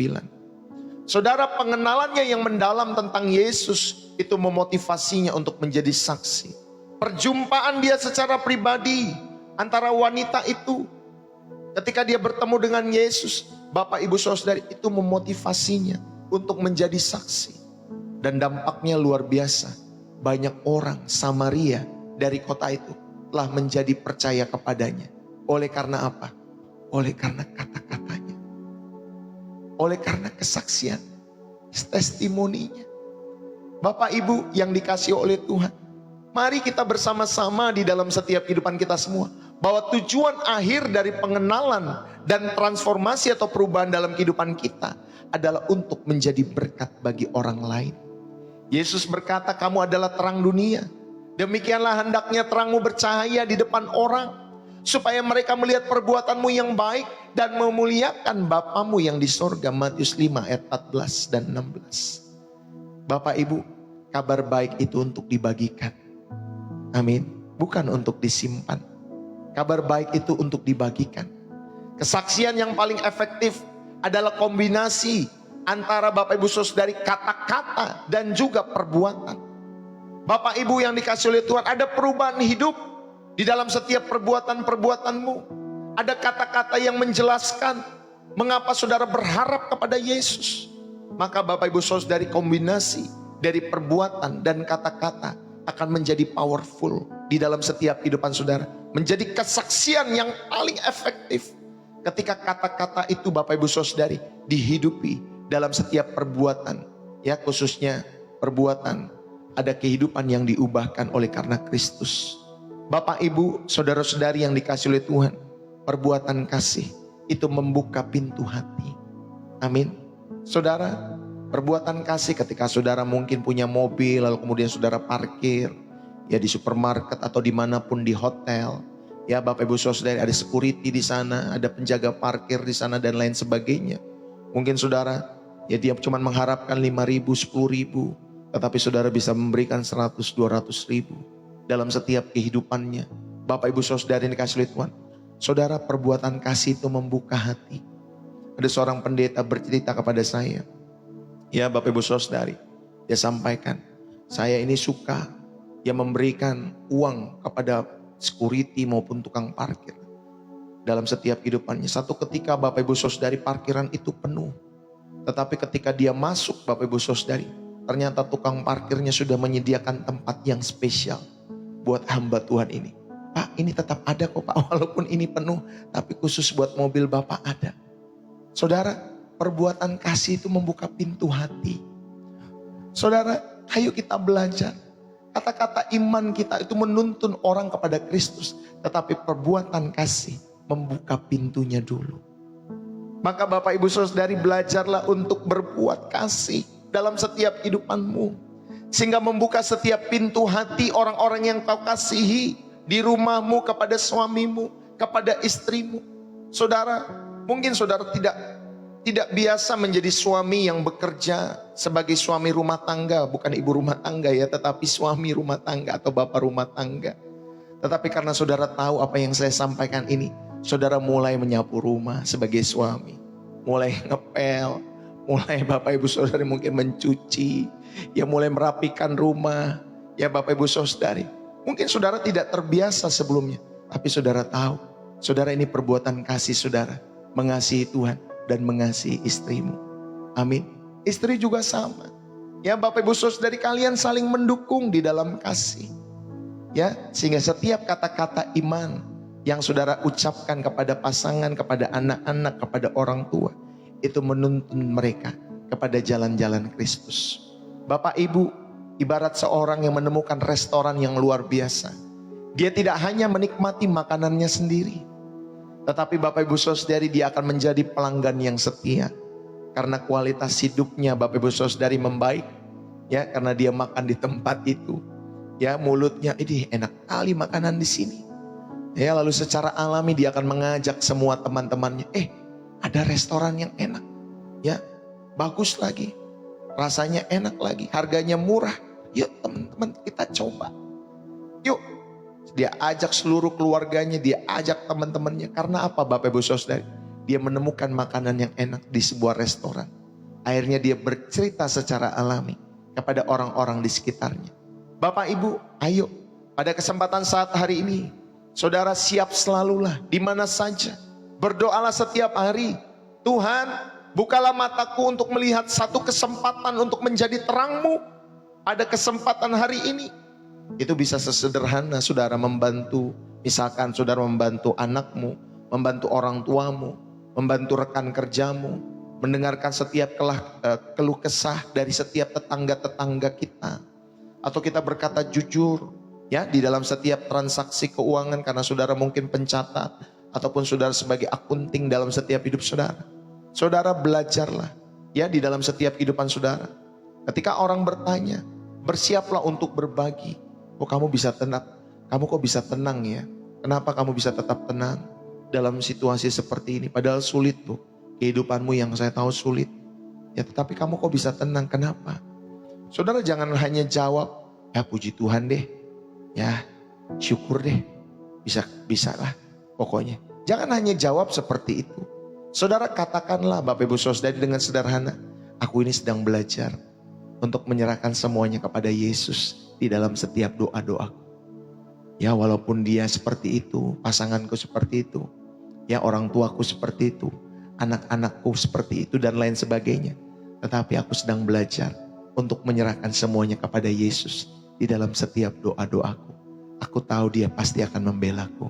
Saudara, pengenalannya yang mendalam tentang Yesus itu memotivasinya untuk menjadi saksi. Perjumpaan dia secara pribadi antara wanita itu ketika dia bertemu dengan Yesus, Bapak Ibu Saudari, itu memotivasinya untuk menjadi saksi. Dan dampaknya luar biasa. Banyak orang Samaria dari kota itu telah menjadi percaya kepadanya. Oleh karena apa? Oleh karena kata-katanya. Oleh karena kesaksian, testimoninya. Bapak Ibu yang dikasihi oleh Tuhan, mari kita bersama-sama di dalam setiap kehidupan kita semua, bahwa tujuan akhir dari pengenalan dan transformasi atau perubahan dalam kehidupan kita adalah untuk menjadi berkat bagi orang lain. Yesus berkata, "Kamu adalah terang dunia. Demikianlah hendaknya terangmu bercahaya di depan orang, supaya mereka melihat perbuatanmu yang baik dan memuliakan Bapamu yang di sorga. Matius 5 ayat 14 dan 16. Bapak Ibu, kabar baik itu untuk dibagikan. Amin. Bukan untuk disimpan. Kabar baik itu untuk dibagikan. Kesaksian yang paling efektif adalah kombinasi antara Bapak Ibu Saudari kata-kata dan juga perbuatan. Bapak Ibu yang dikasih oleh Tuhan, ada perubahan hidup di dalam setiap perbuatan-perbuatanmu. Ada kata-kata yang menjelaskan mengapa saudara berharap kepada Yesus. Maka Bapak Ibu Saudari, kombinasi dari perbuatan dan kata-kata akan menjadi powerful di dalam setiap kehidupan saudara. Menjadi kesaksian yang paling efektif ketika kata-kata itu Bapak Ibu Saudari dihidupi dalam setiap perbuatan, ya, khususnya perbuatan ada kehidupan yang diubahkan oleh karena Kristus. Bapak Ibu, saudara-saudari yang dikasih oleh Tuhan, perbuatan kasih itu membuka pintu hati. Amin. Saudara, perbuatan kasih ketika saudara mungkin punya mobil, lalu kemudian saudara parkir, ya di supermarket atau dimanapun, di hotel, ya Bapak Ibu Saudari, ada security di sana, ada penjaga parkir di sana dan lain sebagainya. Mungkin saudara, ya dia cuma mengharapkan 5.000, 10.000, tetapi saudara bisa memberikan 100, 200.000 dalam setiap kehidupannya. Bapak Ibu Saudari yang dikasih oleh Tuhan, saudara, perbuatan kasih itu membuka hati. Ada seorang pendeta bercerita kepada saya, ya Bapak Ibu Saudari, dia sampaikan, saya ini suka ya memberikan uang kepada security maupun tukang parkir dalam setiap kehidupannya. Satu ketika Bapak Ibu Saudari, parkiran itu penuh. Tetapi ketika dia masuk, Bapak Ibu Saudari, ternyata tukang parkirnya sudah menyediakan tempat yang spesial buat hamba Tuhan ini. Pak, ini tetap ada kok Pak, walaupun ini penuh, tapi khusus buat mobil Bapak ada. Saudara, perbuatan kasih itu membuka pintu hati. Saudara, ayo kita belajar. Kata-kata iman kita itu menuntun orang kepada Kristus, tetapi perbuatan kasih membuka pintunya dulu. Maka Bapak Ibu Saudari, belajarlah untuk berbuat kasih dalam setiap kehidupanmu, sehingga membuka setiap pintu hati orang-orang yang kau kasihi di rumahmu, kepada suamimu, kepada istrimu. Saudara, mungkin saudara tidak biasa menjadi suami yang bekerja sebagai suami rumah tangga, bukan ibu rumah tangga ya, tetapi suami rumah tangga atau bapak rumah tangga. Tetapi karena saudara tahu apa yang saya sampaikan ini, saudara mulai menyapu rumah sebagai suami, mulai ngepel, mulai Bapak Ibu Saudari mungkin mencuci, ya mulai merapikan rumah, ya Bapak Ibu Saudari. Mungkin saudara tidak terbiasa sebelumnya, tapi saudara tahu, saudara ini perbuatan kasih saudara, mengasihi Tuhan dan mengasihi istrimu. Amin. Istri juga sama. Ya Bapak Ibu Saudari, kalian saling mendukung di dalam kasih. Ya, sehingga setiap kata-kata iman yang saudara ucapkan kepada pasangan, kepada anak-anak, kepada orang tua, itu menuntun mereka kepada jalan-jalan Kristus. Bapak Ibu, ibarat seorang yang menemukan restoran yang luar biasa. Dia tidak hanya menikmati makanannya sendiri, tetapi Bapak Ibu Saudari, dia akan menjadi pelanggan yang setia. Karena kualitas hidupnya Bapak Ibu Saudari membaik. Ya, karena dia makan di tempat itu. Ya, mulutnya, ini enak kali makanan di sini. Ya, lalu secara alami dia akan mengajak semua teman-temannya, ada restoran yang enak. Ya, bagus lagi. Rasanya enak lagi, harganya murah. Yuk teman-teman, kita coba. Yuk. Dia ajak seluruh keluarganya, dia ajak teman-temannya. Karena apa Bapak Ibu Saudari? Dia menemukan makanan yang enak di sebuah restoran. Akhirnya dia bercerita secara alami kepada orang-orang di sekitarnya. Bapak Ibu, ayo pada kesempatan saat hari ini, saudara siap selalulah di mana saja. Berdoalah setiap hari. Tuhan, bukalah mataku untuk melihat satu kesempatan untuk menjadi terangmu pada kesempatan hari ini. Itu bisa sesederhana saudara membantu, misalkan saudara membantu anakmu, membantu orang tuamu, membantu rekan kerjamu, mendengarkan setiap keluh kesah dari setiap tetangga-tetangga kita. Atau kita berkata jujur ya di dalam setiap transaksi keuangan, karena saudara mungkin pencatat ataupun saudara sebagai akunting dalam setiap hidup saudara. Saudara belajarlah ya di dalam setiap kehidupan saudara. Ketika orang bertanya, bersiaplah untuk berbagi. Kamu bisa tenang, kamu kok bisa tenang ya? Kenapa kamu bisa tetap tenang dalam situasi seperti ini? Padahal sulit tuh. Kehidupanmu yang saya tahu sulit. Ya tetapi kamu kok bisa tenang, kenapa? Saudara jangan hanya jawab, ya puji Tuhan deh. Ya syukur deh. Bisa lah pokoknya. Jangan hanya jawab seperti itu. Saudara katakanlah Bapak Ibu Saudara dengan sederhana. Aku ini sedang belajar untuk menyerahkan semuanya kepada Yesus di dalam setiap doa-doaku. Ya walaupun dia seperti itu, pasanganku seperti itu, ya orang tuaku seperti itu, anak-anakku seperti itu dan lain sebagainya. Tetapi aku sedang belajar untuk menyerahkan semuanya kepada Yesus di dalam setiap doa-doaku. Aku tahu dia pasti akan membelaku.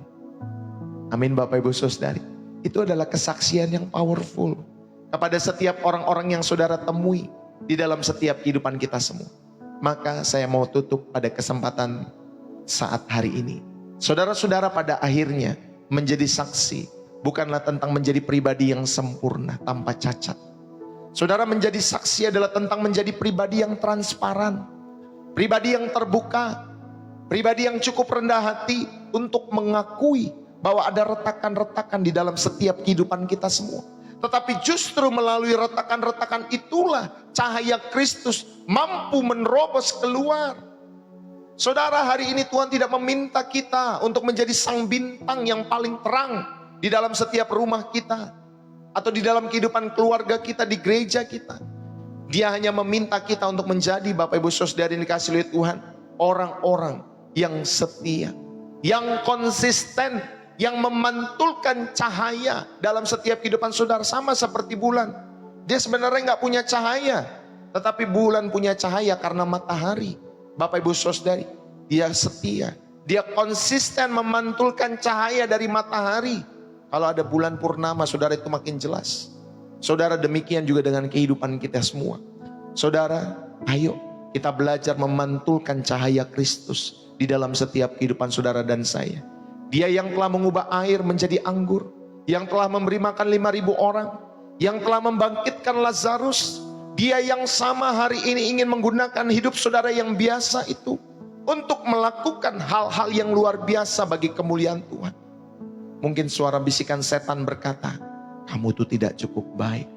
Amin Bapak Ibu Saudari. Itu adalah kesaksian yang powerful kepada setiap orang-orang yang saudara temui di dalam setiap kehidupan kita semua. Maka saya mau tutup pada kesempatan saat hari ini. Saudara-saudara pada akhirnya menjadi saksi bukanlah tentang menjadi pribadi yang sempurna tanpa cacat. Saudara menjadi saksi adalah tentang menjadi pribadi yang transparan, pribadi yang terbuka, pribadi yang cukup rendah hati untuk mengakui bahwa ada retakan-retakan di dalam setiap kehidupan kita semua. Tetapi justru melalui retakan-retakan itulah cahaya Kristus mampu menerobos keluar. Saudara, hari ini Tuhan tidak meminta kita untuk menjadi sang bintang yang paling terang di dalam setiap rumah kita atau di dalam kehidupan keluarga kita, di gereja kita. Dia hanya meminta kita untuk menjadi Bapak Ibu Saudara yang dikasihi oleh Tuhan, orang-orang yang setia, yang konsisten, yang memantulkan cahaya dalam setiap kehidupan saudara. Sama seperti bulan, dia sebenarnya nggak punya cahaya, tetapi bulan punya cahaya karena matahari. Bapak Ibu Saudari, dia setia, dia konsisten memantulkan cahaya dari matahari. Kalau ada bulan purnama, saudara, itu makin jelas. Saudara, demikian juga dengan kehidupan kita semua. Saudara, ayo kita belajar memantulkan cahaya Kristus di dalam setiap kehidupan saudara dan saya. Dia yang telah mengubah air menjadi anggur, yang telah memberi makan 5.000 orang, yang telah membangkitkan Lazarus. Dia yang sama hari ini ingin menggunakan hidup saudara yang biasa itu untuk melakukan hal-hal yang luar biasa bagi kemuliaan Tuhan. Mungkin suara bisikan setan berkata, kamu tuh tidak cukup baik.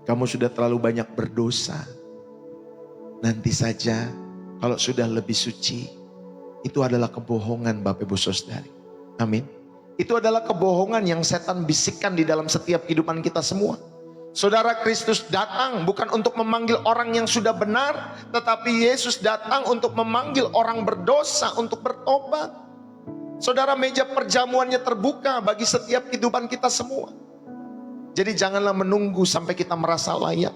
Kamu sudah terlalu banyak berdosa. Nanti saja kalau sudah lebih suci. Itu adalah kebohongan Bapak Ibu Saudari. Amin. Itu adalah kebohongan yang setan bisikkan di dalam setiap kehidupan kita semua. Saudara, Kristus datang bukan untuk memanggil orang yang sudah benar, tetapi Yesus datang untuk memanggil orang berdosa untuk bertobat. Saudara, meja perjamuannya terbuka bagi setiap kehidupan kita semua. Jadi janganlah menunggu sampai kita merasa layak.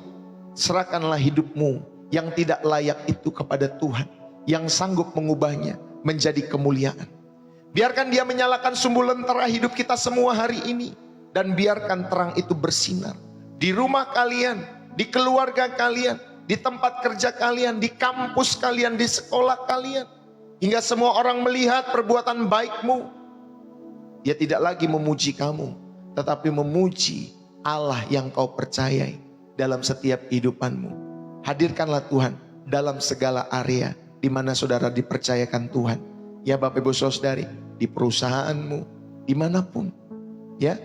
Serahkanlah hidupmu yang tidak layak itu kepada Tuhan, yang sanggup mengubahnya menjadi kemuliaan. Biarkan dia menyalakan sumbu lentera hidup kita semua hari ini, dan biarkan terang itu bersinar di rumah kalian, di keluarga kalian, di tempat kerja kalian, di kampus kalian, di sekolah kalian. Hingga semua orang melihat perbuatan baikmu. Dia tidak lagi memuji kamu, tetapi memuji Allah yang kau percayai dalam setiap kehidupanmu. Hadirkanlah Tuhan dalam segala area di mana saudara dipercayakan Tuhan. Ya Bapak Ibu Saudari, di perusahaanmu, dimanapun. Ya,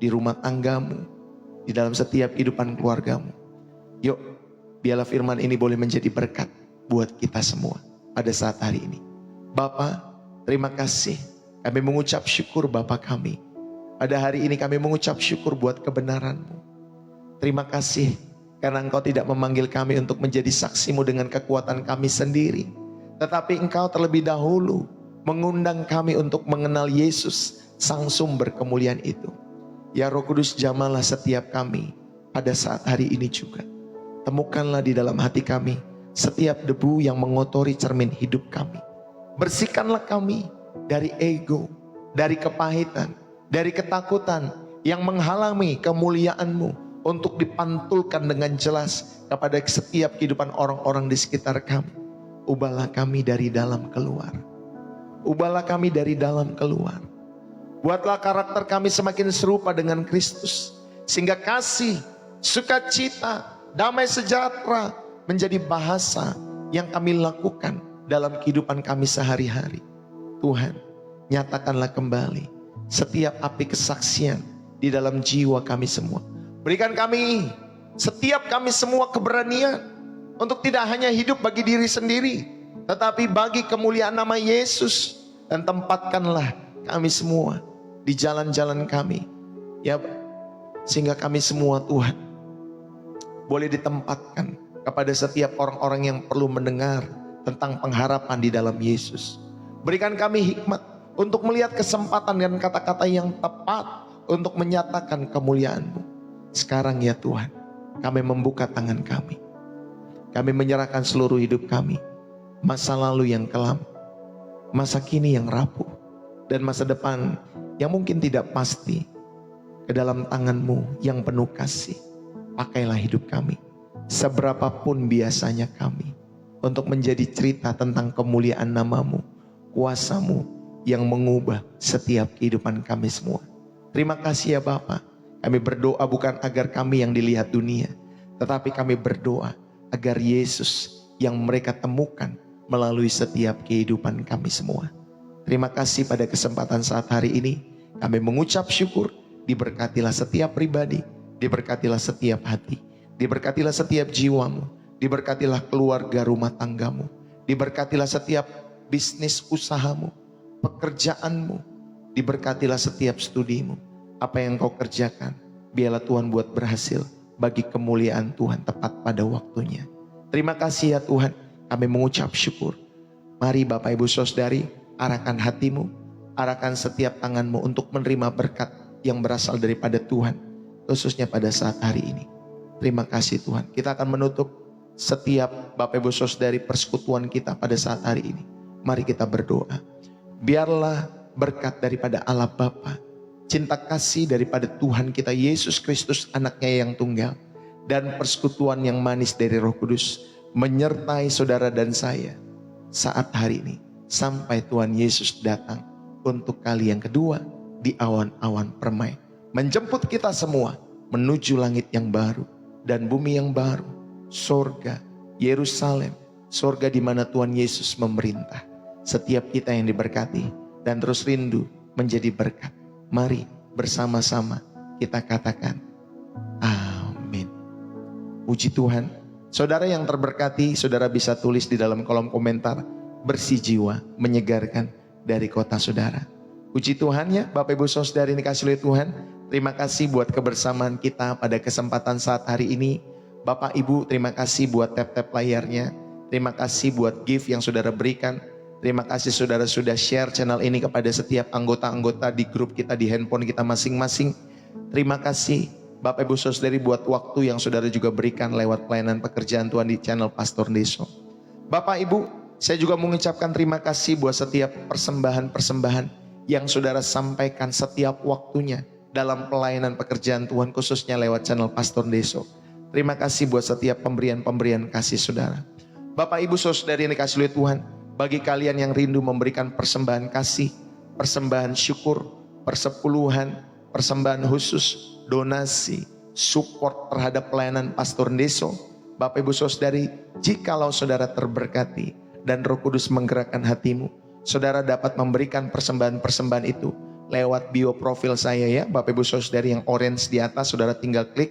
di rumah tanggamu, di dalam setiap kehidupan keluargamu. Yuk, biarlah firman ini boleh menjadi berkat buat kita semua pada saat hari ini. Bapa, terima kasih. Kami mengucap syukur Bapa kami. Pada hari ini kami mengucap syukur buat kebenaran-Mu. Terima kasih karena Engkau tidak memanggil kami untuk menjadi saksi-Mu dengan kekuatan kami sendiri. Tetapi Engkau terlebih dahulu mengundang kami untuk mengenal Yesus, sang sumber kemuliaan itu. Ya Roh Kudus, jamahlah setiap kami pada saat hari ini juga. Temukanlah di dalam hati kami setiap debu yang mengotori cermin hidup kami. Bersihkanlah kami dari ego, dari kepahitan, dari ketakutan yang menghalangi kemuliaan-Mu untuk dipantulkan dengan jelas kepada setiap kehidupan orang-orang di sekitar kami. Ubahlah kami dari dalam keluar. Ubahlah kami dari dalam keluar. Buatlah karakter kami semakin serupa dengan Kristus. Sehingga kasih, sukacita, damai sejahtera menjadi bahasa yang kami lakukan dalam kehidupan kami sehari-hari. Tuhan, Nyatakanlah kembali setiap api kesaksian di dalam jiwa kami semua. Berikan kami, setiap kami semua keberanian untuk tidak hanya hidup bagi diri sendiri, tetapi bagi kemuliaan nama Yesus. Dan tempatkanlah kami semua di jalan-jalan kami, ya, sehingga kami semua Tuhan boleh ditempatkan kepada setiap orang-orang yang perlu mendengar tentang pengharapan di dalam Yesus. Berikan kami hikmat untuk melihat kesempatan dan kata-kata yang tepat untuk menyatakan kemuliaan-Mu. Sekarang ya Tuhan, kami membuka tangan kami. Kami menyerahkan seluruh hidup kami, masa lalu yang kelam, masa kini yang rapuh, dan masa depan yang mungkin tidak pasti, ke dalam tangan-Mu yang penuh kasih. Pakailah hidup kami, seberapapun biasanya kami, untuk menjadi cerita tentang kemuliaan nama-Mu, kuasa-Mu yang mengubah setiap kehidupan kami semua. Terima kasih ya Bapa. Kami berdoa bukan agar kami yang dilihat dunia, tetapi kami berdoa agar Yesus yang mereka temukan melalui setiap kehidupan kami semua. Terima kasih pada kesempatan saat hari ini. Kami mengucap syukur, diberkatilah setiap pribadi, diberkatilah setiap hati, diberkatilah setiap jiwamu, diberkatilah keluarga rumah tanggamu, diberkatilah setiap bisnis usahamu, pekerjaanmu, diberkatilah setiap studimu. Apa yang kau kerjakan, biarlah Tuhan buat berhasil bagi kemuliaan Tuhan tepat pada waktunya. Terima kasih ya Tuhan, kami mengucap syukur. Mari Bapak Ibu Saudari, arahkan hatimu, arahkan setiap tanganmu untuk menerima berkat yang berasal daripada Tuhan, khususnya pada saat hari ini. Terima kasih Tuhan. Kita akan menutup setiap Bapak Ibu Saudari persekutuan kita pada saat hari ini. Mari kita berdoa. Biarlah berkat daripada Allah Bapa, cinta kasih daripada Tuhan kita Yesus Kristus anaknya yang tunggal, dan persekutuan yang manis dari Roh Kudus menyertai saudara dan saya saat hari ini sampai Tuhan Yesus datang untuk kali yang kedua di awan-awan permai, menjemput kita semua menuju langit yang baru dan bumi yang baru, sorga, Yerusalem, sorga di mana Tuhan Yesus memerintah. Setiap kita yang diberkati dan terus rindu menjadi berkat. Mari bersama-sama kita katakan amin. Puji Tuhan. Saudara yang terberkati, saudara bisa tulis di dalam kolom komentar, bersih jiwa, menyegarkan dari kota saudara. Puji Tuhan ya Bapak Ibu Saudari dikasih oleh Tuhan. Terima kasih buat kebersamaan kita pada kesempatan saat hari ini. Bapak Ibu terima kasih buat tap-tap layarnya. Terima kasih buat gift yang saudara berikan. Terima kasih saudara sudah share channel ini kepada setiap anggota-anggota di grup kita, di handphone kita masing-masing. Terima kasih Bapak Ibu Saudari buat waktu yang saudara juga berikan lewat pelayanan pekerjaan Tuhan di channel Pastor Deso. Bapak Ibu, saya juga mengucapkan terima kasih buat setiap persembahan-persembahan yang saudara sampaikan setiap waktunya dalam pelayanan pekerjaan Tuhan, khususnya lewat channel Pastor Deso. Terima kasih buat setiap pemberian-pemberian kasih saudara. Bapak Ibu Saudari yang dikasih oleh Tuhan, bagi kalian yang rindu memberikan persembahan kasih, persembahan syukur, persepuluhan, persembahan khusus, donasi, support terhadap pelayanan Pastor Deso, Bapak Ibu Saudari, jikalau saudara terberkati dan Roh Kudus menggerakkan hatimu, saudara dapat memberikan persembahan-persembahan itu lewat bio profil saya ya, Bapak Ibu Saudari yang orange di atas, saudara tinggal klik.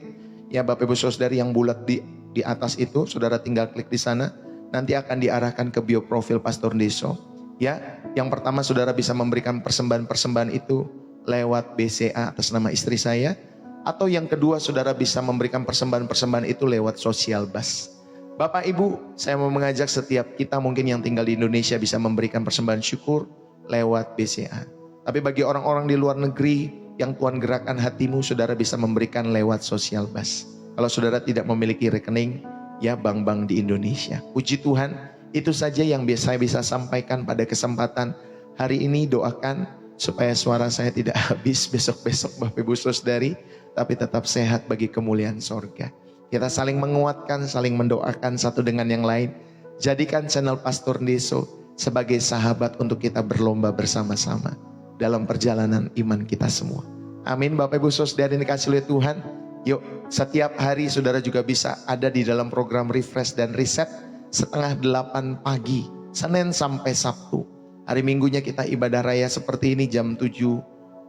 Ya Bapak Ibu Saudari yang bulat di atas itu, saudara tinggal klik di sana. Nanti akan diarahkan ke bio profil Pastor Deso. Ya, yang pertama saudara bisa memberikan persembahan-persembahan itu lewat BCA atas nama istri saya. Atau yang kedua saudara bisa memberikan persembahan-persembahan itu lewat Social Bus. Bapak Ibu, saya mau mengajak setiap kita mungkin yang tinggal di Indonesia bisa memberikan persembahan syukur lewat BCA. Tapi bagi orang-orang di luar negeri yang Tuhan gerakkan hatimu, saudara bisa memberikan lewat Social Bus. Kalau saudara tidak memiliki rekening, ya bank-bank di Indonesia. Puji Tuhan, itu saja yang saya bisa sampaikan pada kesempatan hari ini. Doakan supaya suara saya tidak habis besok-besok Bapak Ibu Saudari, tapi tetap sehat bagi kemuliaan sorga. Kita saling menguatkan, saling mendoakan satu dengan yang lain. Jadikan channel Pastor Deso sebagai sahabat untuk kita berlomba bersama-sama dalam perjalanan iman kita semua. Amin Bapak Ibu Saudari dikasih oleh Tuhan. Yuk, setiap hari saudara juga bisa ada di dalam program Refresh dan Reset 7:30 pagi, Senin sampai Sabtu. Hari Minggunya kita ibadah raya seperti ini jam 7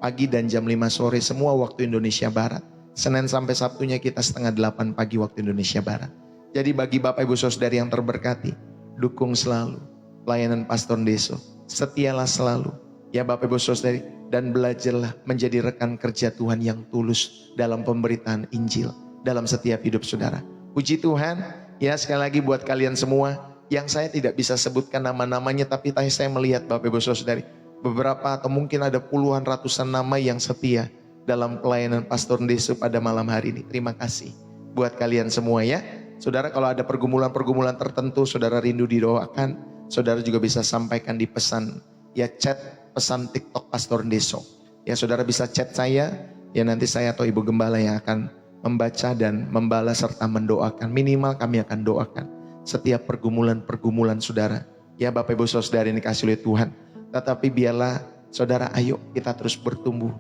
pagi dan jam 5 sore semua waktu Indonesia Barat. Senin sampai Sabtunya kita setengah 8 pagi waktu Indonesia Barat. Jadi bagi Bapak Ibu Saudari yang terberkati, dukung selalu pelayanan Pastor Deso. Setialah selalu ya Bapak Ibu Saudari, dan belajarlah menjadi rekan kerja Tuhan yang tulus dalam pemberitaan Injil dalam setiap hidup saudara. Puji Tuhan, ya sekali lagi buat kalian semua yang saya tidak bisa sebutkan nama-namanya, tapi tadi saya melihat Bapak Ibu Saudari, beberapa atau mungkin ada puluhan ratusan nama yang setia dalam pelayanan Pastor Deso pada malam hari ini. Terima kasih buat kalian semua ya. Saudara, kalau ada pergumulan-pergumulan tertentu, saudara rindu didoakan, saudara juga bisa sampaikan di pesan, ya chat pesan TikTok Pastor Deso. Ya saudara bisa chat saya, ya nanti saya atau Ibu Gembala yang akan membaca dan membalas serta mendoakan. Minimal kami akan doakan setiap pergumulan-pergumulan saudara. Ya Bapak Ibu Saudara ini kasih oleh Tuhan. Tetapi biarlah saudara, ayo kita terus bertumbuh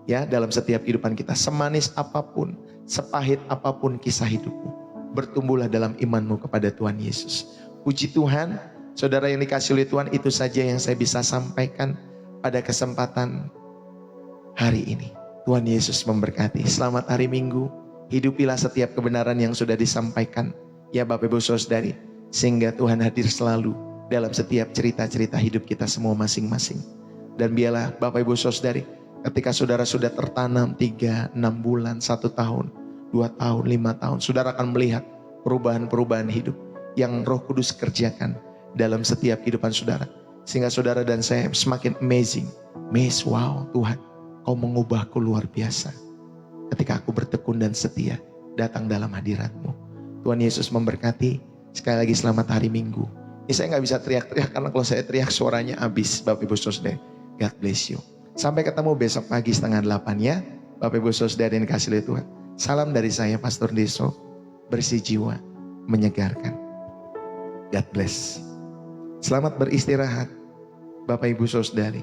ya dalam setiap kehidupan kita. Semanis apapun, sepahit apapun kisah hidupmu, bertumbuhlah dalam imanmu kepada Tuhan Yesus. Puji Tuhan, saudara yang dikasih oleh Tuhan, itu saja yang saya bisa sampaikan pada kesempatan hari ini. Tuhan Yesus memberkati. Selamat hari Minggu. Hidupilah setiap kebenaran yang sudah disampaikan ya Bapak Ibu Saudari, sehingga Tuhan hadir selalu dalam setiap cerita-cerita hidup kita semua masing-masing. Dan biarlah Bapak Ibu Saudari, ketika saudara sudah tertanam 3, 6 bulan, 1 tahun, 2 tahun, 5 tahun, saudara akan melihat perubahan-perubahan hidup yang Roh Kudus kerjakan dalam setiap kehidupan saudara. Sehingga saudara dan saya semakin amazed, wow Tuhan, Kau mengubahku luar biasa. Ketika aku bertekun dan setia datang dalam hadirat-Mu. Tuhan Yesus memberkati. Sekali lagi selamat hari Minggu. Ini saya gak bisa teriak-teriak karena kalau saya teriak suaranya habis Bapak Ibu Saudara. God bless you. Sampai ketemu besok pagi setengah 8 ya. Bapak Ibu Saudara yang dikasih oleh Tuhan. Salam dari saya Pastor Deso. Bersih jiwa, menyegarkan. God bless. Selamat beristirahat Bapak Ibu Saudari.